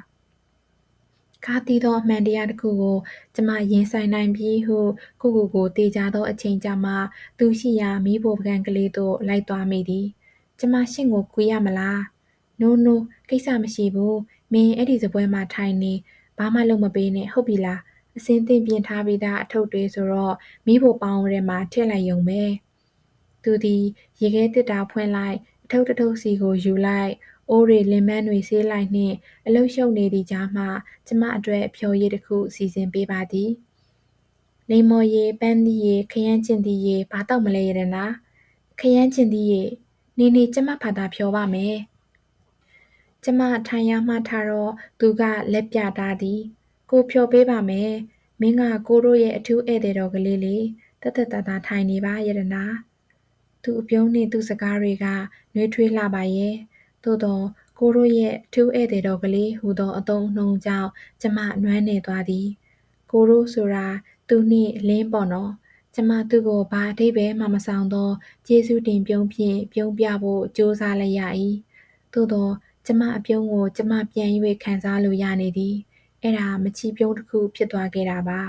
ခါးသီးသောအမှန်တရားတစ်ခုကိုကျမရင်ဆိုင်နိုင်ပြီဟုကိုကိုတေချာသောအချိန်ကြာမှသူရှိရာမီးဖိုပကံကလေးသို့လိုက်သွားမိသည်ကျမရှင့်ကိုကူရမလားနိုးနိုးကိစ္စမရှိဘူးမင်းအဲ့ဒီစပွဲမှာထိုင်နေဘာမှလုပ်မပေးနဲ့ဟုတ်ပြီလားအစင်းသင်ပြင်ထားပြီးသားအထုပ်တွေဆိုတော့မီးဖိုပေါင်းထဲမှာထည့်လိုက်ရုံပဲသူသည်ရေခဲတစ်တာဖွင့်လိုက်အထုပ်တစ်ထုပ်စီကိုယူလိုက်အိုးတွေလင်မန်းတွေဆေးလိုက်နှင့်အလုရှုပ်နေသည့်ကြားမှကျမအတွက်ဖြော်ရည်တစ်ခုစီစဉ်ပေးပါသည်လိမ္မော်ရည်ပန်းသီးရည်ခရမ်းကျင်သီးရည်ဘာတောက်မလဲရတနာခရမ်းကျင်သီးရည်နေကျမဖာသာဖြော်ပါမယ်ကျမထိုင်ရမှထတော့သူကလက်ပြထားသည်ကိုဖြော်ပေးပါမယ်မင်းကကိုတို့ရဲ့အထူးဧည့်သည်တော်ကလေးလေတသက်တာထိုင်နေပါရတနာသူအပြုံးနှင့်သူစကားတွေကနှွေးထွေးလှပါရဲ့သို့သောကိုတို့ရဲ့အထူးဧည့်သည်တော်ကလေးဟူသောအသုံးအနှုန်းကြောင့်ကျမနွမ်းနယ်သွားသည်ကိုတို့ဆိုတာသူနှင့်လင်းပေါ့နော်ကျမသူ့ကိုဘာအဓိပ္ပာယ်မှမဆောင်သောကျေးဇူးတင်ပြုံးဖြင့်ပြုံးပြဖို့ကြိုးစားလိုက်ရ၏သို့သောကျမအပြုံးကိုကျမပြန်၍ခံစားလို့ရနေသည်အဲ့ဒါမချီပြုံးတစ်ခုဖြစ်သွားခဲ့တာပါ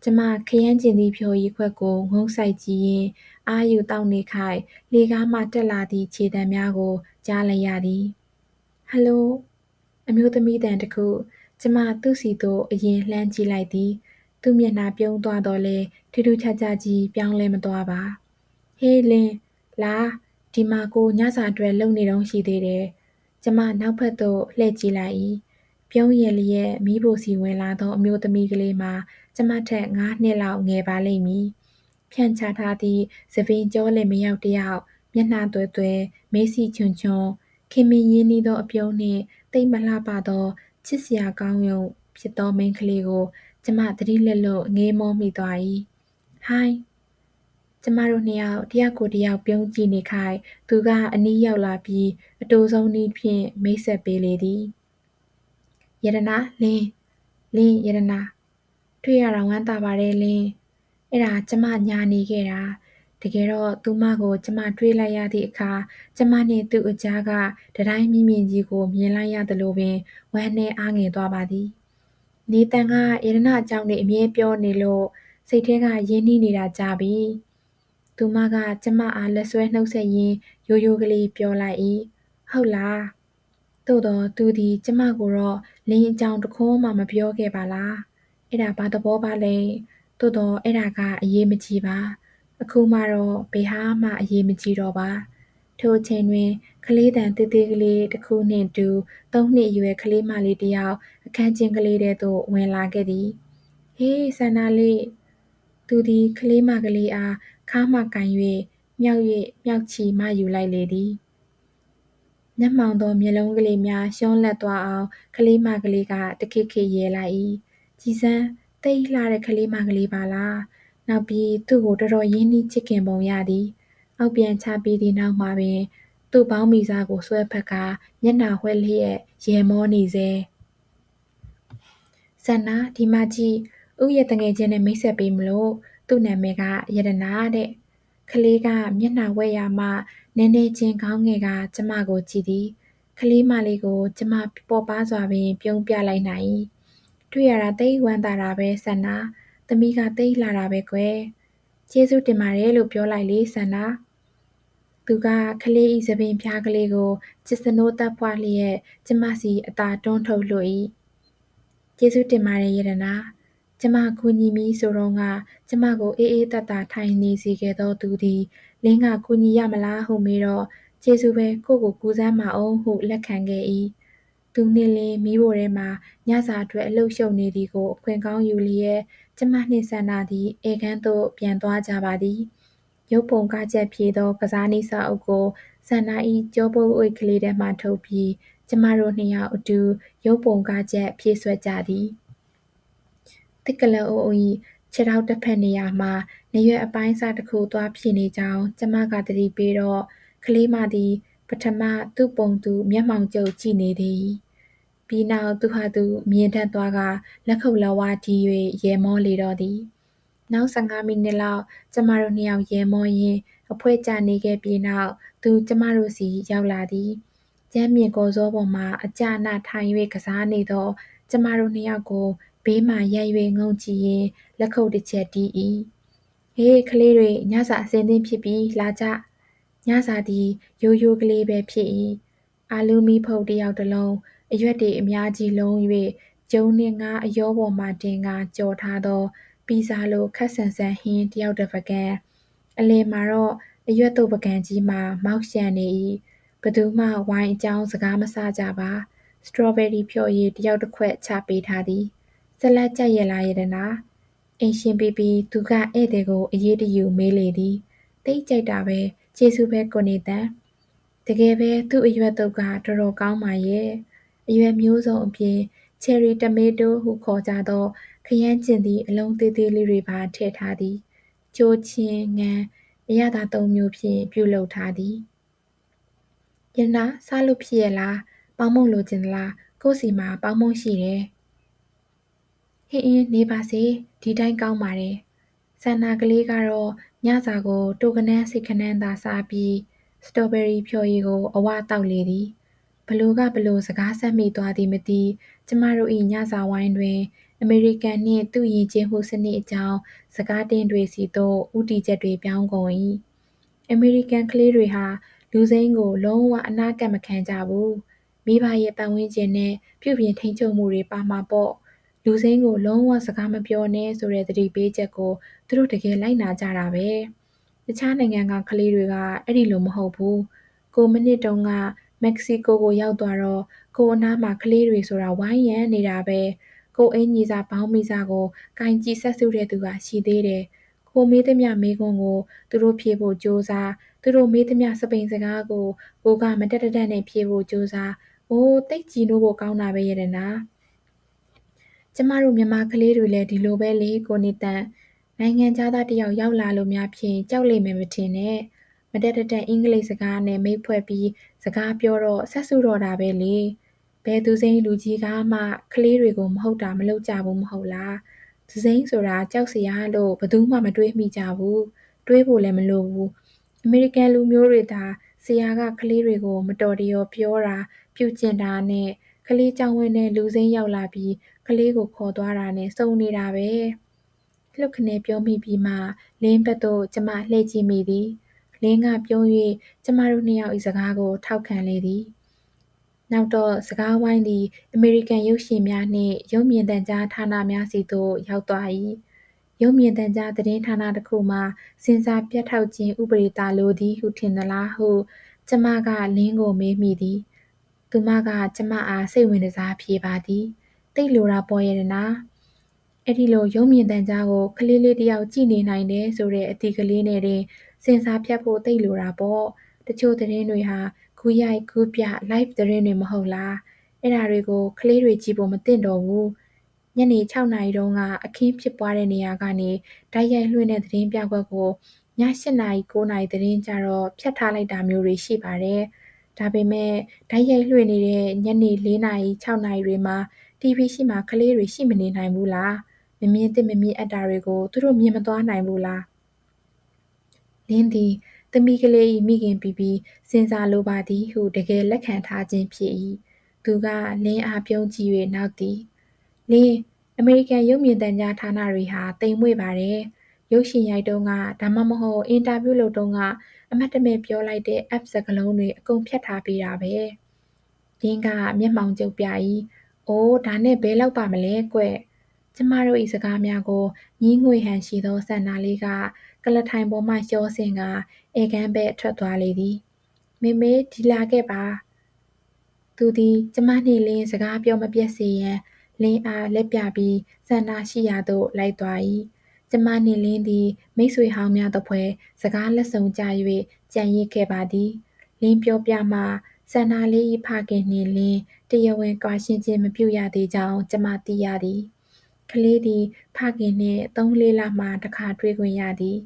ကျမခရမ်းကျင်သည့်ဖြော်ရည်ခွက်ကိုငုံဆိုင်ကြည့်ရင်အာယူတောက်နေခိုက်လေကားမှတက်လာသည့်ခြေတံများကိုကြားလိုက်ရသည်ဟယ်လိုအမျိုးသမီးတန်တစ်ခုကျမသူ့စီသို့အရင်လှမ်းကြည့်လိုက်သည်သူ့မျက်နှာပြုံးသွားတော့လဲထူးထူးခြားခြားကြီးပြောင်းလဲမသွားပါဟေးလင်းလာဒီမှာကိုညစာအတွက်လုံနေတော့ရှိသေးတယ်ကျမနောက်ဖက်သို့လှည့်ကြည့်လိုက်၏ပြုံးရည်လျက်မီးဖိုစီဝင်လာသောအမျိုးသမီးကလေးမှာကျမထက်9 နှစ်လောက်ငယ်ပါလိမ့်မည်ဖြန့်ချထားသည့်သပင်ကျောလည်းမရောက်တယောက်မျက်နှာသွဲသွဲမေးစီချွန်ချွန်ခင်မင်ရင်းနှီးသောအပြုံးနှင့်တိတ်မလှပသောချစ်စရာကောင်းယုံဖြစ်သောမိန်းကလေးကိုကျမသတိလက်လွတ်ငေးမောမိသွား၏ ဟိုင်းကျမတို့နှစ်ယောက်တယောက်ကိုတယောက်ပြုံးကြည့်နေခိုင်သူကအနီးရောက်လာပြီးအတိုဆုံးနည်းဖြင့်မိတ်ဆက်ပေးလေသည်ယတနာလင်းယတနာတွေ့ရတာဝမ်းသာပါတယ်လင်းအဲ့ဒါကျမညာနေခဲ့တာတကယ်တော့သူမကိုကျမတွေ့လိုက်ရသည့်အခါကျမနှင့်သူ့အကြားကတတိုင်းမြင့်မြင့်ကြီးကိုမြင်လိုက်ရသလိုပင်ဝမ်းနည်းအားငယ်သွားပါသည်နေတန်ကယတနာအကြောင်းနဲ့အမြဲပြောနေလို့စိတ်ထဲကရင်းနှီးနေတာကြပြီသူမကကျမအားလက်ဆွဲနှုတ်ဆက်ရင်းရိုးရိုးကလေးပြောလိုက်၏ဟုတ်လားသို့တော့သူသည်ကျမကိုတော့လင်းအကြောင်းတခွန်းမှမပြောခဲ့ပါလားအဲ့ဒါဘာသဘောပါလဲသို့တော့အဲ့ဒါကအရေးမကြီးပါအခုမှတော့ဘယ်ဟာမှအရေးမကြီးတော့ပါထိုအချိန်တွင်ကလေးတန်တေးသေးကလေးတစ်ခုနှင့်တူ3 နှစ်အရွယ်ကလေးမလေးတစ်ယောက်အခန်းချင်းကလေးထဲသို့ဝင်လာခဲ့သည်ဟေးဆန္ဒလေးသူသည်ကလေးမကလေးအားခါးမှကင်၍မြောက်ချီမှယူလိုက်လေသည်မျက်မှောင်သောမျက်လုံးကလေးများရှောလက်သွားအောင်ကလေးမကလေးကတခေတ်ခေတ်ရဲလိုက်၏ကြည်စမ်းသိပ်လှတဲ့ကလေးမကလေးပါလားနောက်ပြီးသူ့ကိုတော်တော်ရင်းနှီးချစ်ခင်ပုံရသည်အောက်ပြန်ချပြီးသည့်နောက်မှာပင်သူ့ပေါင်းမိစားကိုဆွဲဖက်ကမျက်နှာဝှက်လျက်ရဲမောနေစေဆန္နာဒီမကြီးဥရဲ့တငယ်ချင်းနဲ့မိတ်ဆက်ပေးမလို့သူ့နာမည်ကယတနာတဲ့ကလေးကမျက်နှာဝှက်ရမှနည်းနည်းချင်းခေါင်းငယ်ကကျမကိုကြည့်သည်ကလေးမလေးကိုကျမပေါ်ပါစွာပင်ပြုံးပြလိုက်နိုင်၏တွေ့ရတာသိဝမ်းသာတာပဲဆန္နာသမီးကသိလှတာပဲကွယ်ကျေးဇူးတင်ပါတယ်လို့ပြောလိုက်လေဆန္နာသူကကလေးဤသပင်ဖျားကလေးကိုချစ်စနိုးတပ်ဖွားလျက်ကျမစီအသာတွန်းထုတ်လွှတ်၏ကျေးဇူးတင်ပါတယ်ယတနာကျမကူညီမည်ဆိုတော့ကကျမကိုအေးအေးသက်သာထိုင်နေစေခဲ့သောသူသည်လင်းကကူညီရမလားဟုမေးတော့ကျေးဇူးပဲကိုကိုကူစမ်းပါအောင်ဟုလက်ခံခဲ့၏သူနှင့်လင်းမိဖို့ထဲမှာညစာအတွက်အလုရှုပ်နေသည်ကိုအခွင့်ကောင်းယူလျက်ကျမနှင့်ဆန္ဒသည်ဧကန်းသို့ပြန်သွားကြပါသည်ရုပ်ပုံကားချက်ဖြည့်သောကစားနည်းစာအုပ်ကိုဆန္ဒ၏ကြောပုတ်အိတ်ကလေးထဲမှထုတ်ပြီးကျမတို့နှစ်ယောက်အတူရုပ်ပုံကားချက်ဖြည့်ဆွက်ကြသည်တစ်ကလအုပ်၏ခြေထောက်တစ်ဖက်နေရာမှာနရွက်အပိုင်းစားတစ်ခုသွားဖြစ်နေကြောင်းကျမကသတိပေးတော့ကလေးမသည်ပထမသူ့ပုံသူမျက်မှောင်ကျုပ်ကြည့်နေသည်ပြီးနောက်သူဟာသူမြင်တတ်သွားကလက်ခုပ်လက်ဝါးတီး၍ရဲမောလေတော့သည်နောက်15 မိနစ်လောက်ကျမတို့နှစ်ယောက်ရဲမောရင်းအဖွဲကျနေခဲ့ပြီးနောက်သူကျမတို့စီရောက်လာသည်ကျမ်းမြေကော်စောပေါ်မှာအကျအနထိုင်၍ကစားနေသောကျမတို့နှစ်ယောက်ကိုဘေးမှရိုက်၍ငုံကြည့်ရင်လက်ခုပ်တစ်ချက်တီး၏ဟေးကလေးတွေညစာအစင်းသင်းဖြစ်ပြီးလာကြညစာသည်ရိုးရိုးကလေးပဲဖြစ်၏အာလူမီဖုတ်တစ်ယောက်တစ်လုံးအရွက်တွေအများကြီးလုံး၍ကျုံနှင့်ငါအယောပေါ်မှတင်ကကြော်ထားသောပီဇာလိုခက်ဆန်ဆန်ဟင်းတစ်ယောက်တစ်ပကံအလယ်မှာတော့အရွက်တို့ပကံကြီးမှာမောက်ရှံနေ၏ဘသူမှဝိုင်းအကြောင်းစကားမဆကြပါစထရောဘယ်ရီဖြော်ရည်တစ်ယောက်တစ်ခွက်ချပေးထားသည်ဆက်လက်ကြက်ရလားယတနာအိမ်ရှင်ပြီးပြီးသူကဧည့်သည်ကိုအရေးတယူမေးလေသည်တိတ်ကြိုက်တာပဲကျေးဇူးပဲကိုနေတန်တကယ်ပဲသူ့အရွက်တုပ်ကတော်တော်ကောင်းပါရဲ့အရွက်မျိုးစုံအပြင်ချယ်ရီတမေတိုဟုခေါ်ကြသောခရမ်းကျင်သည့်အလုံးသေးသေးလေးတွေပါထည့်ထားသည်ကျိုးချင်းငန်းအရသာ3 မျိုးဖြင့်ပြုလုပ်ထားသည်ယနာစားလို့ဖြစ်ရဲ့လားပေါင်းမုံလိုချင်သလားကို့စီမှာပေါင်းမုံရှိတယ်ဟင်းအင်းနေပါစေဒီတိုင်းကောင်းပါတယ်ဆန္ဒကလေးကတော့ညစာကိုတိုကနန်းစိတ်ခနန်းသာစားပြီးစတော်ဘယ်ရီဖြော်ရည်ကိုအဝတောက်လေသည်ဘလို့စကားဆက်မိသွားသည်မသိကျမတို့၏ညစာဝိုင်းတွင်အမေရိကန်နှင့်သူ့ယဉ်ကျေးမှုစနစ်အကြောင်းစကားတင်းတွေစီသို့ဦးတည်ချက်တွေပြောင်းကုန်၏အမေရိကန်ကလေးတွေဟာလူစိမ်းကိုလုံးဝအနာကပ်မခံကြဘူးမိဘရဲ့ပတ်ဝန်းကျင်နဲ့ပြုပြင်ထိန်းချုပ်မှုတွေပါမှာပေါ့လူစိမ်းကိုလုံးဝစကားမပြောနဲ့ဆိုတဲ့သတိပေးချက်ကိုသူတို့တကယ်လိုက်နာကြတာပဲတခြားနိုင်ငံကကလေးတွေကအဲ့ဒီလိုမဟုတ်ဘူးကိုမိနစ်တုန်းကမက္ကဆီကိုကိုရောက်သွားတော့ကိုအနားမှာကလေးတွေဆိုတာဝိုင်းရံနေတာပဲကိုအင်းကြီးစားပေါင်းမိစားကိုကင်ကြည့်ဆက်စုတဲ့သူကရှိသေးတယ်ကိုမေးသမျှမေးခွန်းကိုသူတို့ဖြေဖို့ကြိုးစားသူတို့မေးသမျှစပိန်စကားကိုကိုကမတက်တက်နဲ့ဖြေဖို့ကြိုးစားအိုးတိတ်ကြည်နိုးဖို့ကောင်းတာပဲရတနာကျမတို့မြန်မာကလေးတွေလည်းဒီလိုပဲလေကိုနေတန် နိုင်ငံခြားသားတစ်ယောက်ရောက်လာလို့များဖြင့်ကြောက်လိမ့်မယ်မထင်နဲ့မတက်တက်အင်္ဂလိပ်စကားနဲ့မိတ်ဖွဲ့ပြီးစကားပြောတော့ဆက်စုတော့တာပဲလေဘယ်သူစိမ်းလူကြီးကမှကလေးတွေကိုမဟုတ်တာမလုပ်ကြဘူးမဟုတ်လားသူစိမ်းဆိုတာကြောက်စရာလို့ဘယ်သူမှမတွေးမိကြဘူးတွေးဖို့လည်းမလိုဘူးအမေရိကန်လူမျိုးတွေသာဆရာကကလေးတွေကိုမတော်တရောပြောတာပြုကျင့်တာနဲ့ကလေးကြောင့်ဝင်တဲ့လူစိမ်းရောက်လာပြီးကလေးကိုခေါ်သွားတာနဲ့စုံနေတာပဲလှုပ်ခနဲပြောမိပြီးမှလင်းဘက်သို့ကျမလှည့်ကြည့်မိသည်လင်းကပြုံး၍ကျမတို့နှစ်ယောက်၏စကားကိုထောက်ခံလေသည်နောက်တော့စကားဝိုင်းသည်အမေရိကန်ရုပ်ရှင်များနှင့်ရုပ်မြင်သံကြားဌာနများစီသို့ရောက်သွား၏ရုပ်မြင်သံကြားသတင်းဌာနတစ်ခုမှစင်စာပြတ်ထောက်ခြင်းဥပဒေတာလိုသည်ဟုထင်သလားဟုကျမကလင်းကိုမေးမိသည်သူမကကျမအားစိတ်ဝင်စားဖြေပါသည်တိတ်လိုတာပေါ်ရတနာအဲ့ဒီလိုရုံမြင်သံကြားကိုကလေးလေးတယောက်ကြည့်နေနိုင်တယ်ဆိုတဲ့အတီကလေးနဲ့တင်စင်စာဖြတ်ဖို့တိတ်လိုတာပေါ့တချို့သတင်းတွေဟာဂူရိုက်ဂူပြ live သတင်းတွေမဟုတ်လားအဲ့ဒါတွေကိုကလေးတွေကြည့်ဖို့မသင့်တော့ဘူးညနေ6နာရီတုန်းကအခင်းဖြစ်ပွားတဲ့နေရာကနေဓာတ်ရိုက်လွှင့်တဲ့သတင်းပြကွက်ကိုည8နာရီ9နာရီသတင်းကြတော့ဖြတ်ထားလိုက်တာမျိုးတွေရှိပါတယ်ဒါပေမဲ့ဓာတ်ရိုက်လွှင့်နေတဲ့ညနေ4နာရီ6နာရီတွေမှာ TV ရှိမှကလေးတွေရှိမနေနိုင်ဘူးလားမမြင်သင့်မမြင်အပ်တာတွေကိုသူတို့မြင်မသွားနိုင်ဘူးလားလင်းသည်သမီးကလေး၏မိခင်ပြီးပြီးစဉ်းစားလိုပါသည်ဟုတကယ်လက်ခံထားခြင်းဖြစ်၏သူကလင်းအားပြုံးကြည့်၍နောက်သည်လင်းအမေရိကန်ရုပ်မြင်သံကြားဌာနတွေဟာတိမ်မွေ့ပါတယ်ရုပ်ရှင်ရိုက်တုန်းကဒါမှမဟုတ်အင်တာဗျူးလုပ်တုန်းကအမတ်တမဲ့ပြောလိုက်တဲ့ app စကားလုံးတွေအကုန်ဖြတ်ထားပေးတာပဲလင်းကမျက်မှောင်ကျုပ်ပြ၏အိုးဒါနဲ့ဘယ်လောက်ပါမလဲကွကျမတို့၏စကားများကိုညင်းငွေဟန်ရှိသောဆန္ဒလေးကကလထိုင်ပေါ်မှလျှောဆင့်ကဧကန်းဘက်ထွက်သွားလေသည်မေမေဒီလာခဲ့ပါသူသည်ကျမနှင့်လင်းစကားပြောမပြတ်စေရန်လင်းအားလက်ပြပြီးဆန္ဒရှိရာသို့လိုက်သွား၏ကျမနှင့်လင်းသည်မိတ်ဆွေဟောင်းများသဖွယ်စကားလက်ဆောင်ကြ၍ကြံရစ်ခဲ့ပါသည်လင်းပြောပြမှဆန္ဒလေး၏ဖခင်နှင့်လင်းတရားဝင်ကွာရှင်းခြင်းမပြုရသေးကြောင်းကျမသိရသည်ကလေးသည်ဖခင်နှင့်3-4လမှတစ်ခါတွေ့ခွင့်ရသည်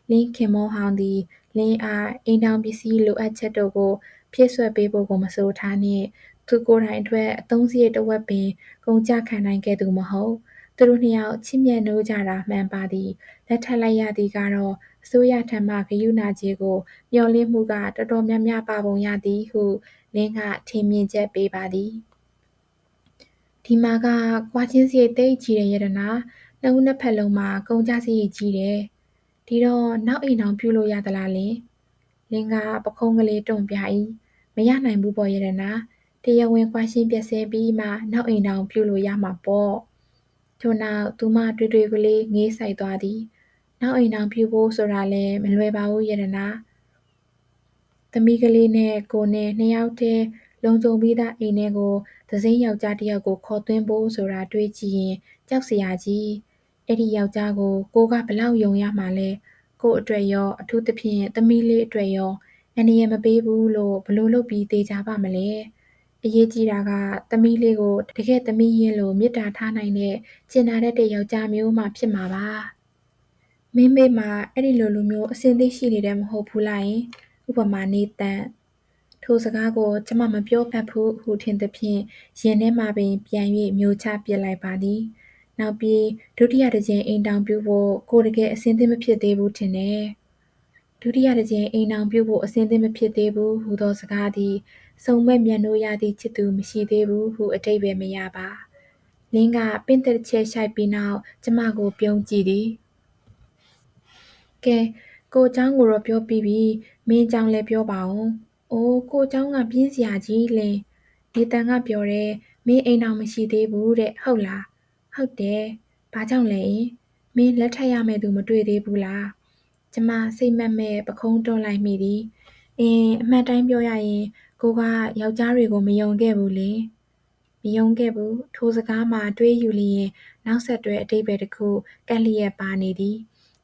လင်းခင်မောဟောင်းသည်လင်းအားအိမ်ထောင်ပစ္စည်းလိုအပ်ချက်တို့ကိုဖြည့်ဆွတ်ပေးဖို့ကိုမဆိုထားနှင့်သူကိုယ်တိုင်အတွက်အသုံးစရိတ်တစ်ဝက်ပင်ကုန်ကျခံနိုင်ခဲ့သူမဟုတ်သူတို့နှစ်ယောက်ချစ်မြတ်နိုးကြတာမှန်ပါသည်လက်ထပ်လိုက်ရသည်ကတော့အစိုးရထံမှဂရုဏာကြေးကိုမျှော်လင့်မှုကတော်တော်များများပါပုံရသည်ဟုလင်းကထင်မြင်ချက်ပေးပါသည်ဒီမှာကကွာချင်းစရိတ်သိပ်ကြီးတယ်ရတနာနှစ်ဦးနှစ်ဖက်လုံးမှာကုန်ကျစရိတ်ကြီးတယ်ဒီတော့နောက်အိမ်အောင်ပြုလို့ရသလားလင်းလင်းကပခုံးကလေးတွန့်ပြ၏မရနိုင်ဘူးပေါ့ရတနာတရားဝင်ကွာရှင်းပြည့်စဲပြီးမှနောက်အိမ်အောင်ပြုလို့ရမှာပေါ့ထို့နောက်သူမတွေ့တွေ့ကလေးငေးဆိုင်သွားသည်နောက်အိမ်အောင်ပြုဖို့ဆိုတာလည်းမလွယ်ပါဘူးရတနာသမီးကလေးနဲ့ကိုနဲ့နှစ်ယောက်တည်းလုံခြုံပြီးသားအိမ်ထဲကိုသစိမ်းယောက်ျားတစ်ယောက်ကိုခေါ်သွင်းဖို့ဆိုတာတွေးကြည့်ရင်ကြောက်စရာကြီးအဲ့ဒီယောက်ျားကိုကိုကဘလောက်ယုံရမှာလဲကို့အတွက်ရောအထူးသဖြင့်သမီးလေးအတွက်ရောအန္တရာယ်မပေးဘူးလို့ဘလို့လုပ်ပြီးသေချာပါမလဲအရေးကြီးတာကသမီးလေးကိုတကယ်သမီးရင်းလို့မေတ္တာထားနိုင်တဲ့ကျင်နာတတ်တဲ့ယောက်ျားမျိုးမှဖြစ်မှာပါမင်းမေမှာအဲ့ဒီလိုလူမျိုးအစင်သိရှိနေတယ်မဟုတ်ဘူးလားယင်ဥပမာနေတန်ထိုစကားကိုကျမမပြောဖတ်ဘူးဟုထင်သဖြင့်ရင်ထဲမှာပင်ပြန်၍မျိုးချပစ်လိုက်ပါသည်နောက်ပြီးဒုတိယတစ်ကြိမ်အိမ်တောင်ပြုဖို့ကိုတကယ်အစင်သင့်မဖြစ်သေးဘူးထင်တယ်ဒုတိယတစ်ကြိမ်အိမ်တောင်ပြုဖို့အစင်သင့်မဖြစ်သေးဘူးဟူသောစကားသည်စုံမဲ့မျက်နှိုးရသည့်ချစ်သူမရှိသေးဘူးဟုအတိတ်ပဲမရပါလင်းကပင့်သက်ချက်ရှိုက်ပြီးနောက်ကျမကိုပြုံးကြည့်သည်ကဲကိုเจ้าကိုတော့ပြောပြီးပြီမင်းเจ้าလည်းပြောပါဦးအိုးကိုเจ้าကပြင်းစရာကြီးလင်နေတန်ကပြောတယ်မင်းအိမ်တော်မရှိသေးဘူးတဲ့ဟုတ်လားဟုတ်တယ်ဘာကြောင့်လဲမင်းလက်ထပ်ရမယ့်သူမတွေ့သေးဘူးလားကျမစိတ်မက်မဲ့ပခုံးတွန်းလိုက်မိသည်အမှန်တိုင်းပြောရရင်ကိုကယောက်ျားတွေကိုမယုံခဲ့ဘူးလေမယုံခဲ့ဘူးထိုစကားမှာတွေးယူလျင်နောက်ဆက်တွဲအတိတ်ပဲတစ်ခုကန့်လျက်ပါနေသည်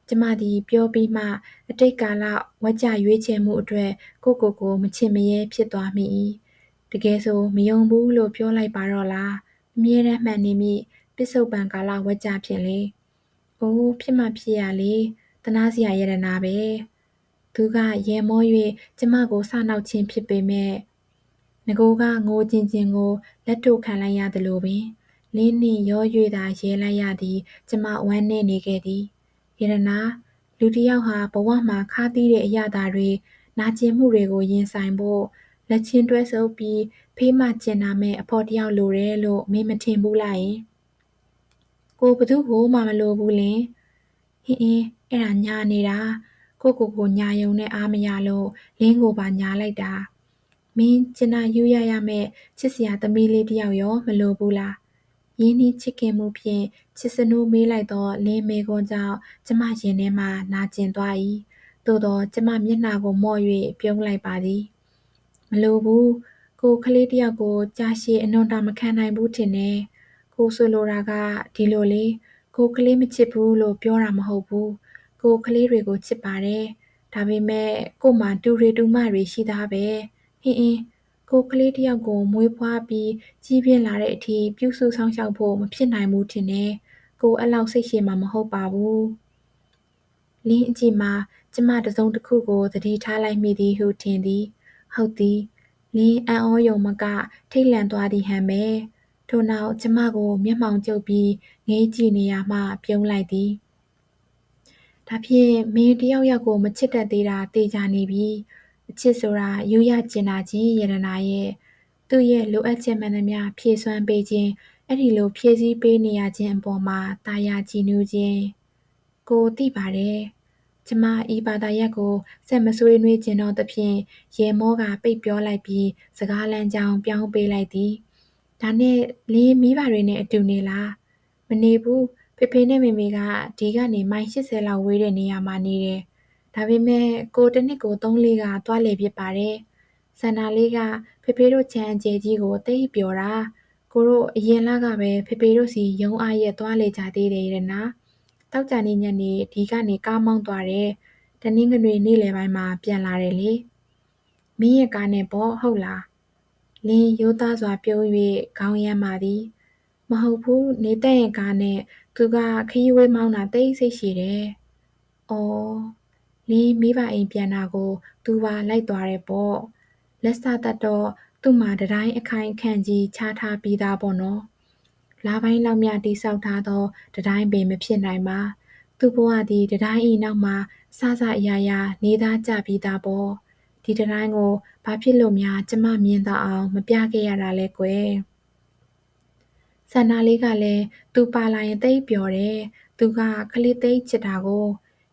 ကျမသည်ပြောပြီးမှအတိတ်ကာလဝကြရွေးချယ်မှုအတွက်ကိုမချစ်မရဲဖြစ်သွားမိ၏တကယ်ဆိုမယုံဘူးလို့ပြောလိုက်ပါတော့လားအမြဲတမ်းမှန်နေမိပစ္စုပန်ကာလဝကြဖြင့်လေ အိုးဖြစ်မှဖြစ်ရလေသနာစရာရတနာပဲသူကရဲမော၍ကျမကိုစနောက်ချင်းဖြစ်ပေမဲ့ငကိုကငိုချင်းချင်းကိုလက်တို့ခံလိုက်ရသလိုပင်လင်းနှင့်ရော၍သာရဲလိုက်ရသည်ကျမဝမ်းနည်းနေခဲ့သည်ရတနာလူတစ်ယောက်ဟာဘဝမှာခါးသီးတဲ့အရာသာတွေနာကျင်မှုတွေကိုရင်ဆိုင်ဖို့လက်ချင်းတွဲဆုပ်ပြီးဖေးမကျင်နာမဲ့အဖော်တစ်ယောက်လိုတယ်လို့မင်းမထင်ဘူးလားယင်ကိုဘသူ့ကိုမှမလိုဘူးလင်ဟင်းအဲ့ဒါညာနေတာကိုညာယုံနဲ့အားမရလို့လင်းကိုပါညာလိုက်တာမင်းကျင်နာယူရရမဲ့ချစ်စရာသမီးလေးတစ်ယောက်ရောမလိုဘူးလားရင်းနှီးချစ်ခင်မှုဖြင့်ချစ်စနိုးမေးလိုက်တော့လင်းမေခွန်းကြောင့်ကျမရင်ထဲမှာနာကျင်သွား၏သို့တော့ကျမမျက်နှာကိုမော့၍ပြုံးလိုက်ပါသည်မလိုဘူးကိုကလေးတစ်ယောက်ကိုကြာရှည်အနွန်တာမခံနိုင်ဘူးထင်တယ်ကိုဆိုလိုတာကဒီလိုလေကိုကလေးမချစ်ဘူးလို့ပြောတာမဟုတ်ဘူးကိုကလေးတွေကိုချစ်ပါတယ်ဒါပေမဲ့ကို့မှာတူတွေတူမတွေရှိသားပဲဟင်းကိုကလေးတစ်ယောက်ကိုမွေးဖွားပြီးကြီးပြင်းလာတဲ့အထိပြုစုဆောင်ရှောက်ဖို့မဖြစ်နိုင်ဘူးထင်တယ်ကိုအဲ့လောက်စိတ်ရှည်မှာမဟုတ်ပါဘူးလင်းအကြည့်မှာကျမတစ်စုံတစ်ခုကိုသတိထားလိုက်မိသည်ဟုထင်သည်ဟုတ်သည်လင်းအံ့ဩယုံမကထိတ်လန့်သွားသည်ဟန်ပဲထို့နောက်ကျမကိုမျက်မှောင်ကျုပ်ပြီးငေးကြည့်နေရမှပြုံးလိုက်သည်ဒါဖြင့်မင်းတယောက်ယောက်ကိုမချစ်တတ်သေးတာသေချာနေပြီအချစ်ဆိုတာယူရကျင်နာခြင်းယတနာရဲ့သူ့ရဲ့လိုအပ်ချက်မှန်သမျှဖြည့်စွမ်းပေးခြင်းအဲ့ဒီလိုဖြည့်ဆည်းပေးနေရခြင်းအပေါ်မှာတာယာကြည်နူးခြင်းကိုသိပါတယ်ကျမဤဘာသာရပ်ကိုဆက်မဆွေးနွေးခြင်းတော့သဖြင့်ရေမောကပိတ်ပြောလိုက်ပြီးစကားလမ်းကြောင်းပြောင်းပေးလိုက်သည်ဒါနဲ့လင်းမိဘတွေနဲ့အတူနေလားမနေဘူးဖေနဲ့မေမေကဒီကနေမိုင်80လောက်ဝေးတဲ့နေရာမှာနေတယ်ဒါပေမဲ့ကိုတစ်နှစ်ကို3-4ကသွားလေဖြစ်ပါတယ်စန္ဒာလေးကဖေတို့ချမ်းအကျဲကြီးကိုတိတ်ပျော်တာကိုတို့အရင်လကပဲဖေတို့စီရုံအားရက်သွားလေကြသေးတယ်ရနာတောက်ကြနေညနေဒီကနေကားမောင်းသွားတယ်တနင်္ဂနွေနေ့လယ်ပိုင်းမှာပြန်လာတယ်လေမင်းရဲ့ကားနဲ့ပေါ့ဟုတ်လားလင်းရိုးသားစွာပြုံး၍ခေါင်းရမ်းပါသည်မဟုတ်ဘူးနေတက်ရဲ့ကားနဲ့သူကခရီးဝေးမောင်းတာတိတ်ဆိတ်ရှည်တယ်။အော်လင်းမိဘအိမ်ပြန်တာကိုသူပါလိုက်သွားတယ်ပေါ့။လက်စတတ်တော့သူ့မှာတတိုင်းအခိုင်ခန့်ကြီးချထားပြီးသားပေါ့နော်။လာပိုင်းလောက်မြတိဆောက်ထားသောတတိုင်းပင်မဖြစ်နိုင်ပါ။သူ့ဘဝသည်တတိုင်းဤနောက်မှာစစအရာရာနေသားကြပြီးသားပေါ့။ဒီတတိုင်းကိုဘာဖြစ်လို့များကျမမြင်တော့အောင်မပြခဲ့ရတာလဲကွယ်။ဆန္ဒလေးကလည်းသူပါလာရင်သိပ်ပျော်တယ်။သူကကလေးသိပ်ချစ်တာကို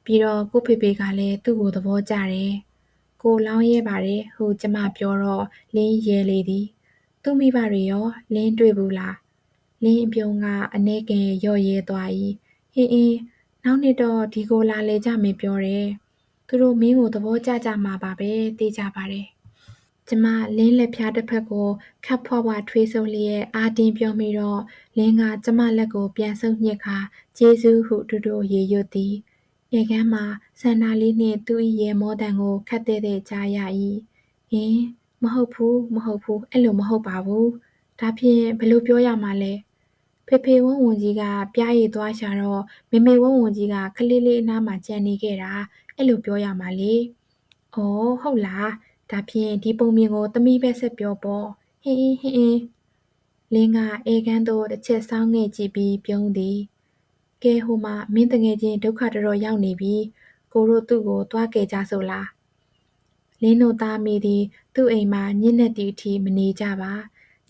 ပြီးတော့ကိုဖေကလည်းသူ့ကိုသဘောကျတယ်။ကိုလောင်းရဲပါတယ်ဟုကျမပြောတော့လင်းရဲလေသည်။သူ့မိဘတွေရောလင်းတွေ့ဘူးလား။လင်းအပြုံးကအနှဲကင်ရော့ရဲသွား၏။ဟင်းနောက်နှစ်တော့ဒီကိုလာလေကြမယ်ပြောတယ်။သူတို့မင်းကိုသဘောကျကြမှာပါပဲသိကြပါတယ်။ကျမလင်းလက်ဖျားတစ်ဖက်ကိုခပ်ဖွားဖွားထွေးဆုပ်လျက်အားတင်းပြောမိတော့လင်းကကျမလက်ကိုပြန်ဆုပ်ညှစ်ခါကျေးဇူးဟုတူတူရေရွတ်သည်ဧကန်းမှာဆန္ဒလေးနှင့်သူ့၏ရေမောတန်ကိုခတ်တဲ့ကြားရ၏ဟင်မဟုတ်ဘူးအဲ့လိုမဟုတ်ပါဘူးဒါဖြင့်ဘယ်လိုပြောရမှာလဲဖေဝန်းဝန်ကြီးကပြားရည်သွားရှာတော့မေဝန်းဝန်ကြီးကကလေးလေးအနားမှာကြံနေခဲ့တာအဲ့လိုပြောရမှာလေအော်ဟုတ်လားဒါဖြင့်ဒီပုံမြင်ကိုသမီးပဲဆက်ပြောပေါ့ဟင်းလင်းကအေကန်းသို့တစ်ချက်ဆောင်းငဲ့ကြည့်ပြီးပြုံးသည်ကဲဟိုမှာမင်းတငယ်ချင်းဒုက္ခတော်တော်ရောက်နေပြီကိုတို့သူ့ကိုသွားကြကြစို့လားလင်းတို့သားမိသည်သူ့အိမ်မှာညစ်နေသည့်အထိမနေကြပါ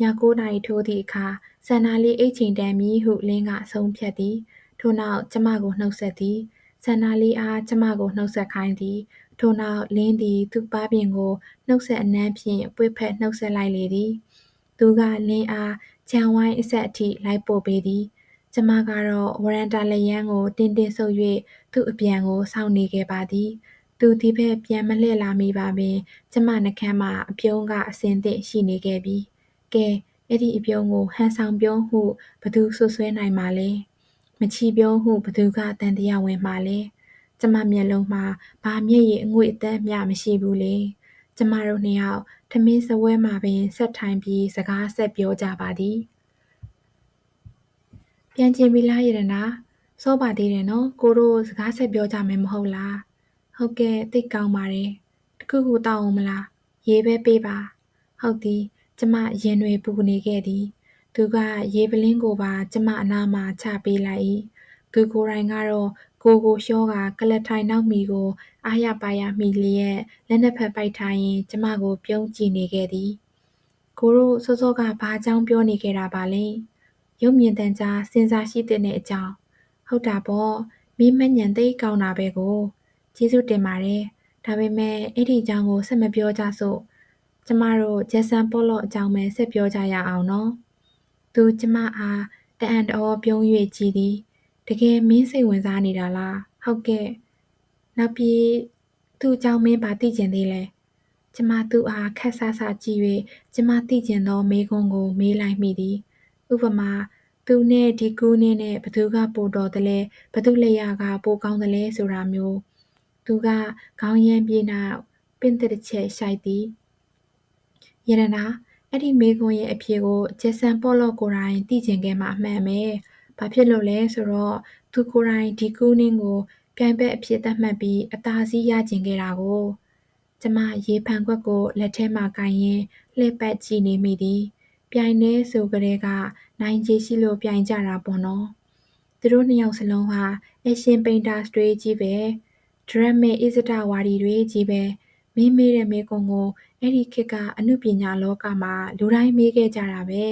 ည9 နာရီထိုးသည့်အခါဆန္ဒလေးအိတ်ချိန်တန်မီဟုလင်းကအဆုံးဖြတ်သည်ထို့နောက်ကျမကိုနှုတ်ဆက်သည်ဆန္ဒလေးအားကျမကိုနှုတ်ဆက်ခိုင်းသည်ထို့နောက်လင်းသည်သူ့ပါးပြင်ကိုနှုတ်ဆက်အနှမ်းဖြင့်ပွေ့ဖက်နှုတ်ဆက်လိုက်လေသည်သူကလင်းအားခြံဝိုင်းအဆက်အထိလိုက်ပို့ပေးသည်ကျမကတော့ဝရန်တာလက်ရန်ကိုတင်းဆုပ်၍သူ့အပြန်ကိုစောင့်နေခဲ့ပါသည်သူဒီဘက်ပြန်မလှည့်လာမိပါပင်ကျမနှကမ်းမှာအပြုံးကအစင်သင့်ရှိနေခဲ့ပြီကဲအဲ့ဒီအပြုံးကိုဟန်ဆောင်ပြုံးဟုဘသူဆွဆွဲနိုင်မှာလဲမချီပြုံးဟုဘသူကတန်တရားဝင်မှာလဲကျမမျက်လုံးမှာဘာမျက်ရည်အငွေ့အသက်မျှမရှိဘူးလေကျမတို့နှစ်ယောက်ထမင်းစပွဲမှာပင်ဆက်ထိုင်ပြီးစကားဆက်ပြောကြပါသည်ပြန်ချင်ပြီလားရတနာ စောပါသေးတယ်နော်ကိုတို့စကားဆက်ပြောကြမယ်မဟုတ်လားဟုတ်ကဲ့သိကောင်းပါတယ်တခုခုတောက်အောင်မလားရေးပဲပေးပါဟုတ်သည်ကျမရင်တွေပူနေခဲ့သည်သူကရေပလင်းကိုပါကျမအနားမှာချပေးလိုက်၏သူကိုယ်တိုင်ကတော့ကိုလျှောကကလထိုင်နောက်မီကိုအားရပါရမိလျက်လက်နှစ်ဖက်ပိုက်ထားရင်ကျမကိုပြုံးကြည့်နေခဲ့သည်ကိုတို့စောစောကဘာအကြောင်းပြောနေခဲ့တာပါလဲရုပ်မြင်သံကြားစဉ်းစားရှိတဲ့အကြောင်းဟုတ်တာပေါ့မင်းမညံသိကောင်းတာပဲကိုကျေးဇူးတင်ပါတယ်ဒါပေမဲ့အဲ့ဒီအကြောင်းကိုဆက်မပြောကြစို့ကျမတို့ဂျက်ဆန်ပေါ်လော့အကြောင်းပဲဆက်ပြောကြရအောင်နော်သူကျမအားတအံ့တော်ပြုံး၍ကြည်သည်တကယ်မင်းစိတ်ဝင်စားနေတာလားဟုတ်ကဲ့နောက်ပြီးသူ့အကြောင်းမင်းပါသိကျင်သေးလဲကျမသူ့အားခက်ဆဆကြည့်၍ကျမသိကျင်သောမေးခွန်းကိုမေးလိုက်မိသည်ဥပမာသူနဲ့ဒီကူးနဲ့ဘသူကပိုတော်တယ်လဲဘသူလက်ရကပိုကောင်းတယ်လဲဆိုတာမျိုးသူကခေါင်းရမ်းပြေးနောက်ပင့်တစ်ချက်ရှိုက်သည်ယရနာအဲ့ဒီမေးခွန်းရဲ့အဖြေကိုဂျက်ဆန်ပေါ်လော့ကိုယ်တိုင်သိကျင်ခဲ့မှအမှန်ပဲဘာဖြစ်လို့လဲဆိုတော့သူကိုယ်တိုင်ဒီကူးနင်းကိုပြိုင်ဘက်အဖြစ်သတ်မှတ်ပြီးအသာစီးရကျင်ခဲ့တာကိုကျမရေဖန်ခွက်ကိုလက်ထဲမှာကိုင်ရင်းလှည့်ပတ်ကြည့်နေမိသည်ပြိုင်နေဆိုကြတဲ့ကနိုင်ခြေရှိလို့ပြိုင်ကြတာပေါ့နော်သူတို့နှစ်ယောက်စလုံးဟာအရှင်ပိန်တာစတွေကြီးပဲဒရက်မစ်ဣဇဒဝါဒီတွေကြီးပဲမင်းမေးတဲ့မေးခွန်းကိုအဲ့ဒီခေတ်ကအနုပညာလောကမှာလူတိုင်းမေးခဲ့ကြတာပဲ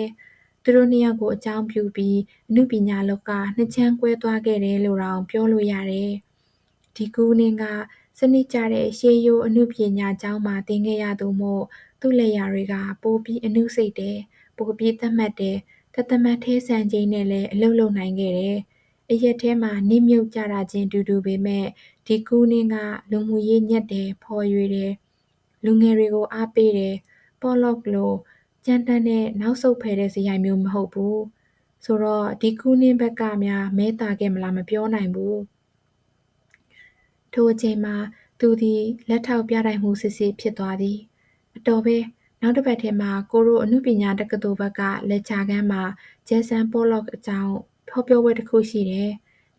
သူတို့နှစ်ယောက်ကိုအကြောင်းပြုပြီးအနုပညာလောကနှစ်ချမ်းကွဲသွားခဲ့တယ်လို့တောင်ပြောလို့ရတယ်ဒီကူးနင်းကစနစ်ကျတဲ့ရှေးရိုးအနုပညာကျောင်းမှာသင်ခဲ့ရသူမို့သူ့လက်ရာတွေကပိုပြီးအနုစိတ်တယ်ပိုပြီးသတ်မှတ်တယ်တသမတ်သေးဆန်ချိန်နဲ့လည်းအလုပ်လုပ်နိုင်ခဲ့တယ်အရက်ထဲမှာနစ်မြုပ်ကြတာချင်းတူတူပေမဲ့ဒီကူးနင်းကလူမှုရေးညက်တယ်ဖော်ရွေတယ်လူငယ်တွေကိုအားပေးတယ်ပေါ်လော့လိုကြမ်းတမ်းတဲ့နောက်ဆုတ်ဖယ်တဲ့ဇယိုင်မျိုးမဟုတ်ဘူးဆိုတော့ဒီကူးနင်းဘက်ကများမဲတာခဲ့မလားမပြောနိုင်ဘူးထိုအချိန်မှာသူသည်လက်ထောက်ပြတိုက်မှုစစ်စစ်ဖြစ်သွားသည်အတော်ပဲနောက်တစ်ပတ်ထဲမှာကိုရိုအနုပညာတက္ကသိုလ်ဘက်ကလက်ချခန်းမှာဂျက်ဆန်ပေါ်လော့အကြောင်းဖော်ပြောပွဲတစ်ခုရှိတယ်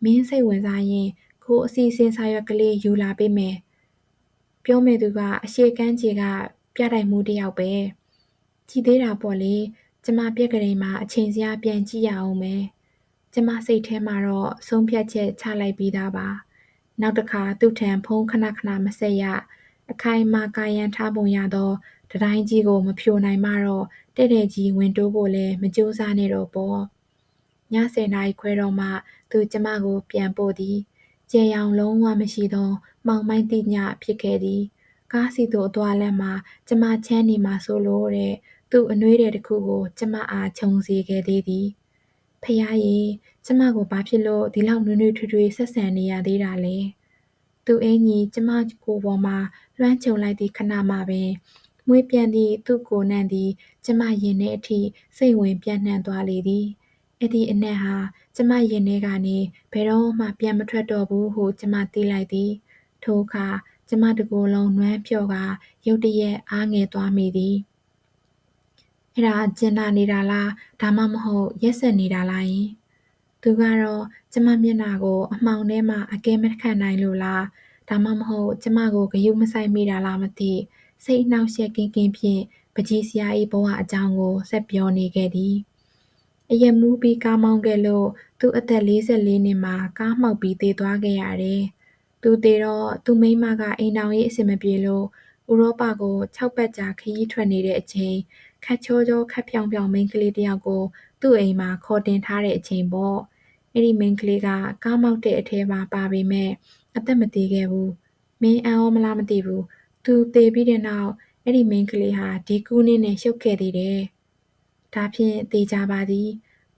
မင်းစိတ်ဝင်စားရင်ကိုအစီအစဉ်စာရွက်ကလေးယူလာပေးမယ်ပြောမယ်သူကအရှိကန်းကြီးကပြတိုက်မှုတစ်ယောက်ပဲကြည်သေးတာပေါ့လေကျမပြက်ကလေးမှာအချိန်စရာပြန်ကြည့်ရအောင်မယ်ကျမစိတ်ထဲမှာတော့ဆုံးဖြတ်ချက်ချလိုက်ပြီးသားပါနောက်တစ်ခါသူ့ထံဖုန်းခဏခဏမဆက်ရအခိုင်အမာကာယံထားပုံရသောတတိုင်းကြီးကိုမဖြိုနိုင်မှတော့တဲ့တဲ့ကြီးဝင်တိုးဖို့လည်းမကြိုးစားနဲ့တော့ပေါ့ည10:00နာရီခွဲတော့မှသူကျမကိုပြန်ပို့သည်ကျေရောင်လုံးဝမရှိသောမှောင်မိုင်းတိညဖြစ်ခဲ့သည်ကားစီသို့အသွားလမ်းမှာကျမချမ်းနေမှာဆိုလို့တဲ့သူ့အနှွေးတဲ့တစ်ခုကိုကျမအားခြုံစေခဲ့သေးသည်ဖះရေကျမကိုဘာဖြစ်လို့ဒီလောက်နွေ့နွေ့ထွေးထွေးဆက်ဆံနေရသေးတာလဲသူအင်ကြီးကျမကိုပေါ်မှာလွှမ်းခြုံလိုက်သည့်ခဏမှပင်မွေးပြန်သည့်သူ့ကိုယ်နှံ့သည်ကျမရင်ထဲအထိစိတ်ဝင်ပြန့်နှံ့သွားလေသည်အဲ့ဒီအနက်ဟာကျမရင်ထဲကနေဘယ်တော့မှပြန်မထွက်တော့ဘူးဟုကျမသိလိုက်သည်ထိုအခါကျမတကိုယ်လုံးနွမ်းဖြော့ကရုတ်တရက်အားငယ်သွားမိသည်အဲ့ဒါကျင်နာနေတာလားဒါမှမဟုတ်ရက်ဆက်နေတာလားယင်သူကတော့ကျမမျက်နှာကိုအမှောင်ထဲမှာအကဲမခံနိုင်လို့လားဒါမှမဟုတ်ကျမကိုဂယုမဆိုင်မိတာလားမသိစိတ်အနှောက်အယှက်ကင်းကင်းဖြင့်ပကြီးစရာ၏ဘဝအကြောင်းကိုဆက်ပြောနေခဲ့သည်အရက်မူးပြီးကားမောင်းခဲ့လို့သူ့အသက်44နှစ်မှာကားမှောက်ပြီးသေသွားခဲ့ရတယ်သူသေတော့သူ့မိန်းမကအိမ်ထောင်ရေးအဆင်မပြေလို့ဥရောပကို6ပတ်ကြာခရီးထွက်နေတဲ့အချိန်ခက်ချောချောခက်ဖြောင်ဖြောင်မိန်းကလေးတစ်ယောက်ကိုသူ့အိမ်မှာခေါ်တင်ထားတဲ့အချိန်ပေါ့အဲ့ဒီမိန်းကလေးကကားမောက်တဲ့အထဲမှာပါပေမဲ့အသက်မသေးခဲ့ဘူးမင်းအံ့ဩမလားမသိဘူးသူသေပြီးတဲ့နောက်အဲ့ဒီမိန်းကလေးဟာဒီကူးနင်းနဲ့ရှုပ်ခဲ့သေးတယ်ဒါဖြင့်သေချာပါသည်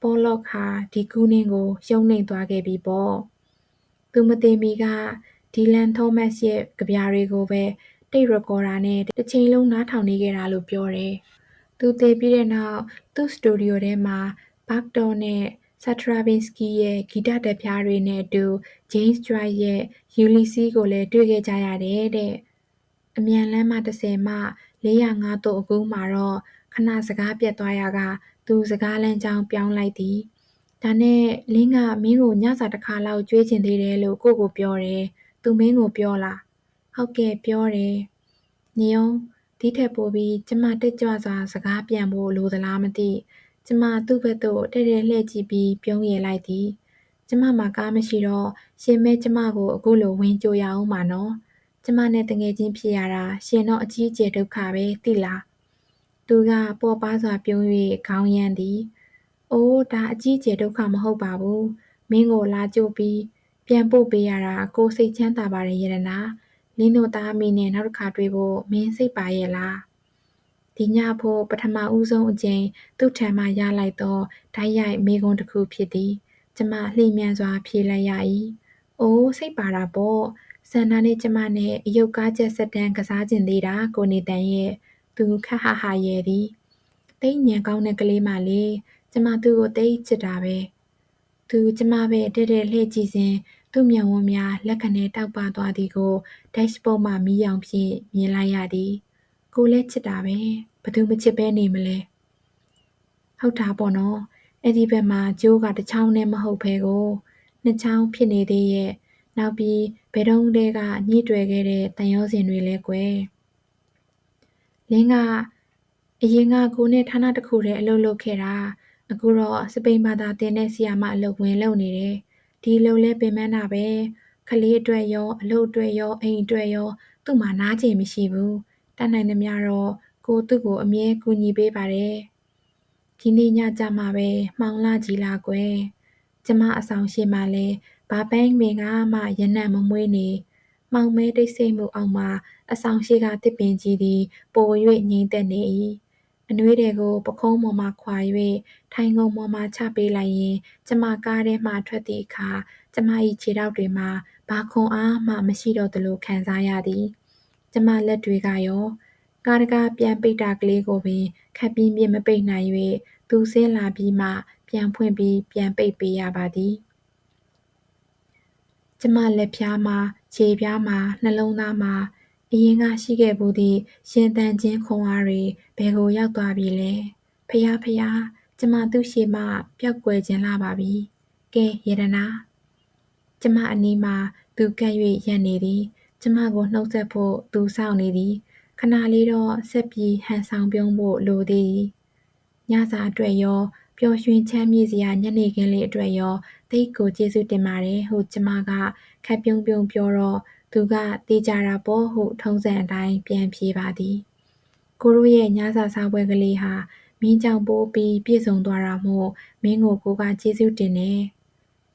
ပေါ်လော့ဟာဒီကူးနင်းကိုရှုံးနိမ့်သွားခဲ့ပြီပေါ့သူမသေးမီကဒီလန်သောမတ်ရဲ့ကြပြတွေကိုပဲတိတ်ရကော်ဒါနဲ့တစ်ချိန်လုံးနားထောင်နေခဲ့တာလို့ပြောတယ်သူသေပြီးတဲ့နောက်သူ့စတူဒီယိုထဲမှာဘတ်တော်နဲ့ဆာထရာဗင်စကီရဲ့ဂီတတပြားတွေနဲ့အတူဂျိမ်းစ်ဂျွိုက်ရဲ့ယူလီစီးကိုလည်းတွေ့ခဲ့ကြရတယ်တဲ့အမြန်လမ်းမ30မှ405တို့အကူးမှာတော့ခဏစကားပြတ်သွားရကသူစကားလမ်းကြောင်းပြောင်းလိုက်သည် ဒါနဲ့လင်းကမင်းကိုညစာတစ်ခါလောက်ကြွေးချင်သေးတယ်လို့ကိုကိုပြောတယ်။သူမင်းကိုပြောလား။ဟုတ်ကဲ့ပြောတယ်။နေအောင်ဒီထက်ပိုပြီးကျမတက်ကြွစွာစကားပြန်ဖို့လိုသလားမသိ။ကျမသူ့ဘက်သို့တဲ့လှည့်ကြည့်ပြီးပြုံးရည်လိုက်သည်။ကျမမှာကားမရှိတော့ရှင်မဲကျမကိုအခုလိုဝင်ကြိုရအောင်ပါနော်။ကျမနဲ့တငယ်ချင်းဖြစ်ရတာရှင်တော့အကြီးအကျယ်ဒုက္ခပဲသိလား။သူကပေါ်ပါစွာပြုံး၍ခေါင်းရမ်းသည်။အိုးဒါအကြီးအကျယ်ဒုက္ခမဟုတ်ပါဘူး။မင်းကိုလာကြိုပြီးပြန်ပို့ပေးရတာကိုစိတ်ချမ်းသာပါတယ်ရတနာ။လင်းတို့သားအမိနဲ့နောက်တစ်ခါတွေ့ဖို့မင်းစိတ်ပါရဲ့လား။ဒီညဖို့ပထမဦးဆုံးအကြိမ်သူ့ထံမှရလိုက်သောဓာတ်ရိုက်မေးခွန်းတစ်ခုဖြစ်သည်။ကျမလှိမ့်မြန်စွာဖြေလိုက်ရ၏။အိုးစိတ်ပါတာပေါ့။ဆန္ဒနဲ့ကျမနဲ့အယုတ်ကားချက်ဆက်တန်းကစားကျင်သေးတာကိုနေတန်ရဲ့သူခက်ဟာဟာရဲ့သည်။တိတ်ညံကောင်းတဲ့ကလေးမလေးကျမသူ့ကိုတိတ်ချစ်တာပဲ။သူကျမပဲတဲ့လှည့်ကြည့်စဉ်သူ့မျက်ဝန်းများလက်ခနဲ့တောက်ပသွားသည်ကို dashboard မှမီးရောင်ဖြင့်မြင်လိုက်ရသည်။ကိုလည်းချစ်တာပဲ။ဘသူမချစ်ပဲနေမလဲ။ဟုတ်တာပေါ့နော်။အဲ့ဒီဘက်မှာကျိုးကတစ်ချောင်းနဲ့မဟုတ်ဘဲကိုနှစ်ချောင်းဖြစ်နေသေးရဲ့။နောက်ပြီးဘယ်တော့တည်းကညှိတွယ်ခဲ့တဲ့တန်ရောစင်တွေလဲကွယ်။လင်းကအရင်ကကိုနဲ့ဌာနတစ်ခုတည်းအလုပ်လုပ်ခဲ့တာအခုတော့စပိန်ဘာသာသင်တဲ့ဆီယာမအလုပ်ဝင်လုပ်နေတယ်ဒီအလုပ်လဲပင်ပန်းတာပဲခလေးအတွက်ရောအလုပ်အတွက်ရောအိမ်အတွက်ရောသူ့မှာနားကျင်မရှိဘူးတတ်နိုင်သမျှတော့ကိုသူ့ကိုအမြဲကူညီပေးပါတယ်ဒီနေ့ညကြမှာပဲမှောင်လာကြီးလာကွယ်ကျမအဆောင်ရှိမှလဲဘာပန်းမင်ကမှရနံ့မမွေးနေမှောင်မဲတိတ်ဆိတ်မှုအောက်မှာအဆောင်ရှိကတစ်ပင်ကြီးသည်ပို၍ငြိမ်သက်နေ၏အနှွေးတွေကိုပခုံးပေါ်မှခွာ၍ထိုင်ကုန်ပေါ်မှချပေးလိုက်ရင်ကျမကားထဲမှထွက်သည့်အခါကျမ၏ခြေထောက်တွေမှာဘာခွန်အားမှမရှိတော့သလိုခံစားရသည်ကျမလက်တွေကရောကားတကားပြန်ပိတ်တာကလေးကိုပင်ခပ်ပြင်းပြင်းမပိတ်နိုင်၍သူဆင်းလာပြီးမှပြန်ဖွင့်ပြီးပြန်ပိတ်ပေးရပါသည်ကျမလက်ဖြားမှာခြေပြားမှာနှလုံးသားမှာအရင်ကရှိခဲ့ဘူးသည့်ရှင်သန်ခြင်းခွန်အားတွေဘယ်ကိုရောက်သွားပြီလဲဖယားဖယားကျမသူ့ရှေ့မှပျောက်ကွယ်ခြင်းလာပါပြီကဲရတနာကျမအနီးမှာသူကပ်၍ရပ်နေသည်ကျမကိုနှုတ်ဆက်ဖို့သူစောင့်နေသည်ခဏလေးတော့ဆက်ပြီးဟန်ဆောင်ပြုံးဖို့လိုသည်ညစာအတွက်ရောပျော်ရွှင်ချမ်းမြေ့စရာညနေခင်းလေးအတွက်ရောသိတ်ကိုကျေးဇူးတင်ပါတယ်ဟုကျမကခပ်ပြုံးပြုံးပြောတော့သူကတေးကြတာပေါ့ဟုထုံးစံအတိုင်းပြန်ဖြေပါသည်ကိုတို့ရဲ့ညစာစားပွဲကလေးဟာမင်းကြောင့်ပိုးပြီးပြည့်စုံသွားတာမို့မင်းကိုကိုကကျေးဇူးတင်တယ်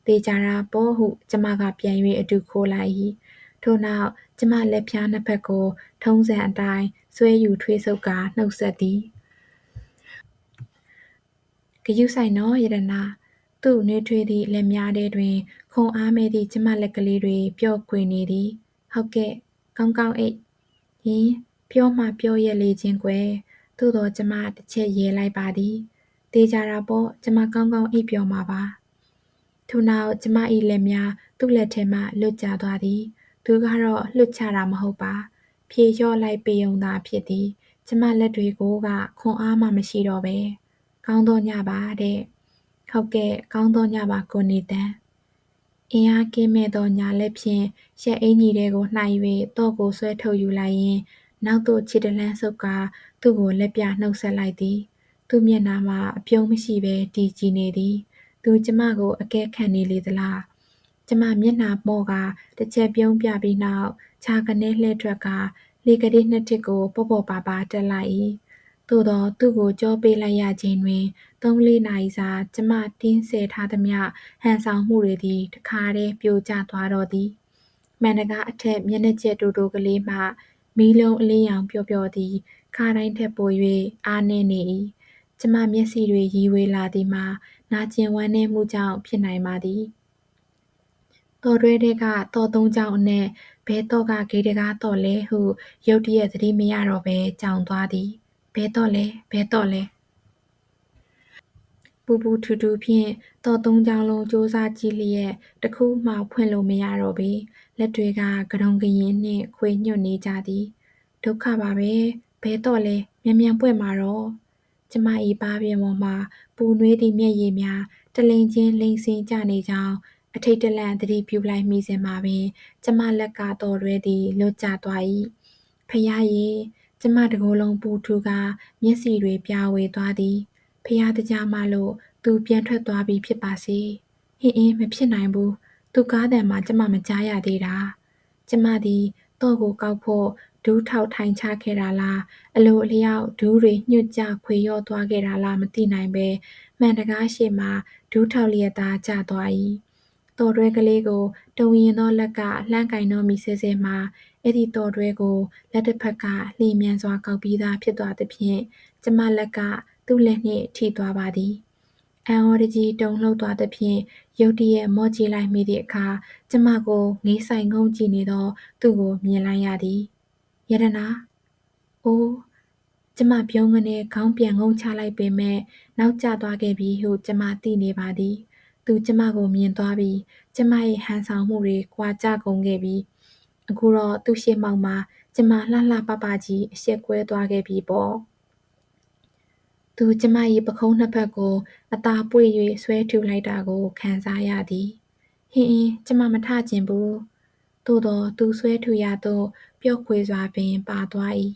တေးကြတာပေါ့ဟုကျမကပြန်၍အတူခိုးလိုက်၏ထို့နောက်ကျမလက်ဖြားနှစ်ဖက်ကိုထုံးစံအတိုင်းဆွဲယူထွေးဆုပ်ကာနှုတ်ဆက်သည်ဂရုစိုက်နော်ရတနာသူ့နှွေးထွေးသည့်လက်များထဲတွင်ခွန်အားမဲ့သည့်ကျမလက်ကလေးတွေပျော့ကွယ်နေသည်ဟုတ်ကဲ့ကောင်းကောင်းအိပ်ယင်ပြောမှပြောရက်လေချင်းကွယ်သို့တော်ကျမတစ်ချက်ရဲလိုက်ပါသည်တေးကြတာပေါ့ကျမကောင်းကောင်းအိပ်ပျော်မှာပါထို့နောက်ကျမ၏လက်များသူ့လက်ထဲမှလွတ်ကျသွားသည်သူကတော့လွတ်ချတာမဟုတ်ပါဖြေလျော့လိုက်ပေုံသာဖြစ်သည်ကျမလက်တွေကိုကခွန်အားမှမရှိတော့ပဲကောင်းသောညပါတဲ့ဟုတ်ကဲ့ကောင်းသောညပါကိုနေတန်အင်အားကင်းမဲ့သောညာလက်ဖြင့်ရက်အင်ကြီးတွေကိုနှိုက်၍တော့ကိုဆွဲထုတ်ယူလိုက်ရင်နောက်သို့ခြေတလှမ်းဆုပ်ကာသူ့ကိုလက်ပြနှုတ်ဆက်လိုက်သည်သူ့မျက်နှာမှာအပြုံးမရှိဘဲတည်ကြည်နေသည်သူကျမကိုအကဲခတ်နေလေသလားကျမမျက်နှာမော့ကတစ်ချက်ပြုံးပြပြီးနောက်ခြာကနေလှည့်ထွက်ကလေကလေးနှစ်ထစ်ကိုပေါ့ပေါ့ပါပါတက်လိုက်၏သို့သောသူ့ကိုကြောပေးလိုက်ရခြင်းတွင်3-4နာရီစာကျမတင်းဆယ်ထားသမျှဟန်ဆောင်မှုတွေသည်တခါတည်းပြိုကျသွားတော့သည်မှန်တကားအထက်မျက်နှာကျက်တိုတိုကလေးမှမီးလုံးအလင်းရောင်ပျော့ပျော့သည်ခါတိုင်းထက်ပို၍အားနည်းနေ၏ကျမမျက်စိတွေရီဝေလာသည်မှာနာကျင်ဝမ်းနည်းမှုကြောင့်ဖြစ်နိုင်ပါသည်တော်တွဲတဲ့ကတော်သုံးကြောင်အနက်ဘဲတော့ကဂေတကားတော့လဲဟုရုတ်တရက်သတိမရတော့ဘဲကြောင်သွားသည်ဘဲတော့လဲဘဲတော့လဲပူပူထူထူဖြင့်တော့သုံးကြောင်လုံးစူးစားကြည့်လျက်တစ်ခုမှဖွင့်လို့မရတော့ပေလက်တွေကကရုံကရင်နှင့်ခွေညွတ်နေကြသည်ဒုက္ခပါပဲဘဲတော့လဲမြန်မြန်ပွင့်มาတော့ကျမ၏ပါးပြင်ပေါ်မှာပူနွေးသည့်မျက်ရည်များ တလိန်ချင်းလိန်စင်ကြနေကြောင်းအထိတ်တလန့်သတိပြုလိုက်မိစဉ်မှာပင်ကျမလက်ကတော်ရွဲသည်လွတ်ကျသွား၏ဖယားရေကျမတကိုယ်လုံးပူထူကမျက်စီတွေပြဝေသွားသည်ဖယားတကြားမှလို့သူပြန်ထွက်သွားပြီဖြစ်ပါစေဟင်းမဖြစ်နိုင်ဘူးသူကားတံမှာကျမမကြားရသေးတာကျမသည်တော့ကိုကောက်ဖို့ဒူးထောက်ထိုင်ချခဲ့တာလားအလိုအလျောက်ဒူးတွေညှစ်ကြခွေရော့သွားခဲ့တာလားမသိနိုင်ပဲမှန်တကားရှိမှဒူးထောက်လျက်သားကျသွား၏တော်တွဲကလေးကိုတုံရင်သောလက်ကလှမ်းကင်တော့မိဆဲဆဲမှာအဲ့ဒီတော်တွဲကိုလက်တစ်ဖက်ကလှည့်မြန်စွာကောက်ပြီးသားဖြစ်သွားသဖြင့်ကျမလက်ကသူ့လက်နှင့်ထိသွားပါသည်အံဩတကြီးတုန်လှုပ်သွားသဖြင့်ရုတ်တရက်မော့ကြည့်လိုက်မိသည့်အခါကျမကိုငေးဆိုင်ငုံကြည့်နေသောသူ့ကိုမြင်လိုက်ရသည်ယတနာအိုးကျမပြုံးကနေခေါင်းပြန်ငုံချလိုက်ပေမဲ့နောက်ကျသွားခဲ့ပြီဟုကျမသိနေပါသည်သူကျမကိုမြင်သွားပြီးကျမရဲ့ဟန်ဆောင်မှုတွေကွာကျကုန်ခဲ့ပြီးအခုတော့သူ့ရှေ့မှောက်မှာကျမလှလှပပကြီးအရှက်ကွဲသွားခဲ့ပြီပေါ့သူကျမ၏ပခုံးနှစ်ဖက်ကိုအသာပွေ၍ဆွဲထူလိုက်တာကိုခံစားရသည်ဟင်းကျမမထကျင်ဘူးသို့တော့သူဆွဲထူရတော့ပျော့ခွေစွာပင်ပါသွား၏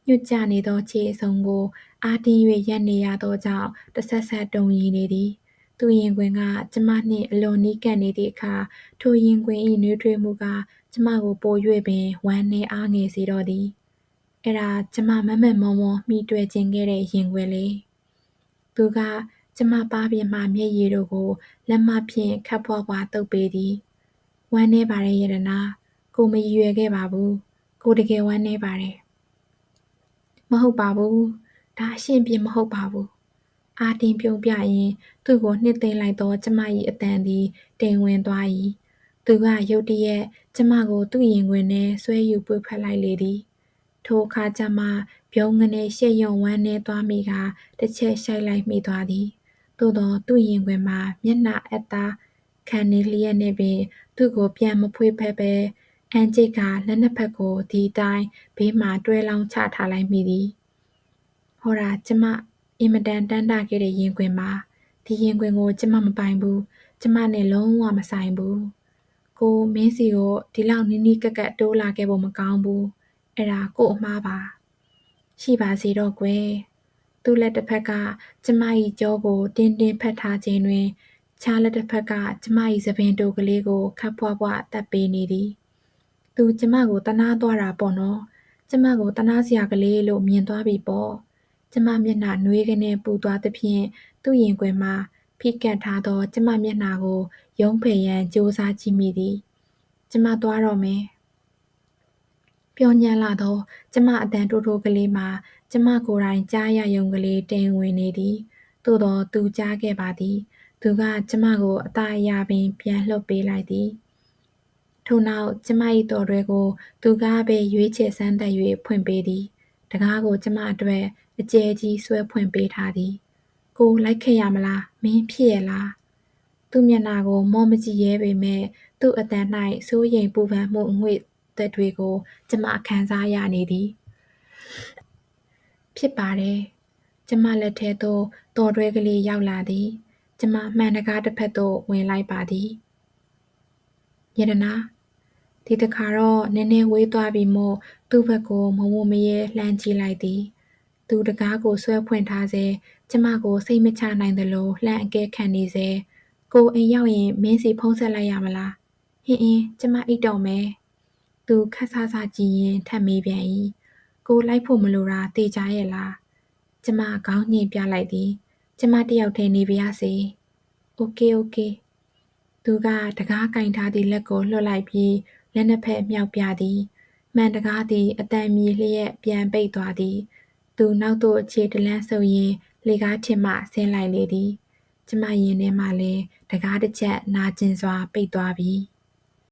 ညွတ်ကျနေသောခြေအစုံကိုအားတင်း၍ရပ်နေရသောကြောင့်တဆက်ဆက်တုံရီနေသည်သူရင်ခွင်ကကျမနှင့်အလွန်နီးကပ်နေသည့်အခါထိုရင်ခွင်၏နှွေးထွေးမှုကကျမကိုပို၍ပင်ဝမ်းနည်းအားငယ်စေတော့သည်အဲ့ဒါကျမမမက်မောမောမိတွေ့ခြင်းခဲ့တဲ့ရင်ခွင်လေသူကကျမပါးပြင်မှမျက်ရည်တို့ကိုလက်မဖြင့်ခပ်ဖွားဖွားတုပ်ပေးသည်ဝမ်းနည်းပါတယ်ယတနာကိုမရည်ရွယ်ခဲ့ပါဘူးကိုတကယ်ဝမ်းနည်းပါတယ်မဟုတ်ပါဘူးဒါအရှင်းပြမဟုတ်ပါဘူးအာတင်ပြုံးပြရင်သူ့ကိုနှစ်သိမ့်လိုက်သောကျမ၏အတန်သည်တိမ်ဝင်သွား၏သူကရုတ်တရက်ကျမကိုသူ့ရင်ခွင်ထဲဆွဲယူပွေဖက်လိုက်လေသည်ထိုအခါကျမှပြုံးငနေရှက်ရွံ့ဝမ်းနည်းသွားမိကတစ်ချက်ရှိုက်လိုက်မိသွားသည်သို့သောသူ့ရင်ခွင်မှာမျက်နှာအက်သားခံနေလျက်နှင့်ပင်သူ့ကိုပြန်မဖွေးဖက်ပဲအန်ကျိတ်ကလက်နှစ်ဖက်ကိုဒီတိုင်းဘေးမှတွဲလောင်းချထားလိုက်မိသည်ဟောတာကျမအင်မတန်တန်းတာခဲ့တဲ့ရင်ခွင်မှာဒီရင်ခွင်ကိုကျမမပိုင်ဘူးကျမနဲ့လုံးဝမဆိုင်ဘူးကိုမင်းစီကိုဒီလောက်နီးနီးကပ်ကပ်တိုးလာခဲ့ဖို့မကောင်းဘူးအဲ့ဒါကိုအမှားပါရှိပါစေတော့ကွယ်သူ့လက်တစ်ဖက်ကကျမ၏ကြောကိုတင်းတင်းဖက်ထားခြင်းတွင်ခြားလက်တစ်ဖက်ကကျမ၏သပင်တိုကလေးကိုခပ်ဖွားဖွားတပ်ပေးနေသည်သူကျမကိုတနာသွားတာပေါ့နော်ကျမကိုတနာစရာကလေးလို့မြင်သွားပြီပေါ့ကျမမျက်နှာနှွေးကနေပူသွားသဖြင့်သူ့ရင်ခွင်မှာဖိကပ်ထားသောကျမမျက်နှာကိုရုံးဖယ်ရန်ကြိုးစားကြည့်မိသည်ကျမသွားတော့မယ်ပြောညံ့လာသောကျမအတန်တိုးတိုးကလေးမှာကျမကိုယ်တိုင်ကြားရယုံကလေးတိမ်ဝင်နေသည်သို့သောသူကြားခဲ့ပါသည်သူကကျမကိုအသာအရာပင်ပြန်လှုပ်ပေးလိုက်သည်ထို့နောက်ကျမ၏တော်တွဲကိုသူကပဲရွေးချယ်စမ်းသပ်၍ဖွင့်ပေးသည်တကားကိုကျမအတွက်အကျယ်ကြီးဆွဲဖွင့်ပေးထားသည်ကိုလိုက်ခဲ့ရမလားမင်းဖြစ်ရလားသူ့မျက်နှာကိုမော့မကြည့်ရဲပေမဲ့သူ့အတန်၌စိုးရိမ်ပူပန်မှုအငွေ့သက်တွေကိုကျမခံစားရနေသည်ဖြစ်ပါတယ်ကျမလက်ထဲသို့တော်တွဲကလေးရောက်လာသည်ကျမမှန်တကားတစ်ဖက်သို့ဝင်လိုက်ပါသည်ယတနာဒီတခါတော့နည်းနည်းဝေးသွားပြီမို့သူ့ဘက်ကိုမဝမရဲလှမ်းကြည့်လိုက်သည်သူတကားကိုဆွဲဖွင့်ထားစေကျမကိုစိတ်မချနိုင်သလိုလှမ်းအကဲခံနေစေကိုအိမ်ရောက်ရင်မင်းစီဖုံးဆက်လိုက်ရမလားဟင်းကျမအိတ်တော်မယ်သူခက်ဆဆကြည့်ရင်ထပ်မေးပြန်၏ကိုလိုက်ဖို့မလိုတာတေချာရဲ့လားကျမခေါင်းညှိပြလိုက်သည်ကျမတယောက်တည်းနေပါရစေโอเคသူကတကားကင်ထားသည့်လက်ကိုလွှတ်လိုက်ပြီးလက်နှစ်ဖက်မြောက်ပြသည်မှန်တကားသည်အတန်မြေလျက်ပြန်ပိတ်သွားသည်သူနောက်သို့ခြေတလန်းဆုပ်ရင်းလေကားထင်မှဆင်းလိုက်လေသည်ကျမရင်ထဲမှလည်းတကားတစ်ချက်နာကျင်စွာပိတ်သွားပြီ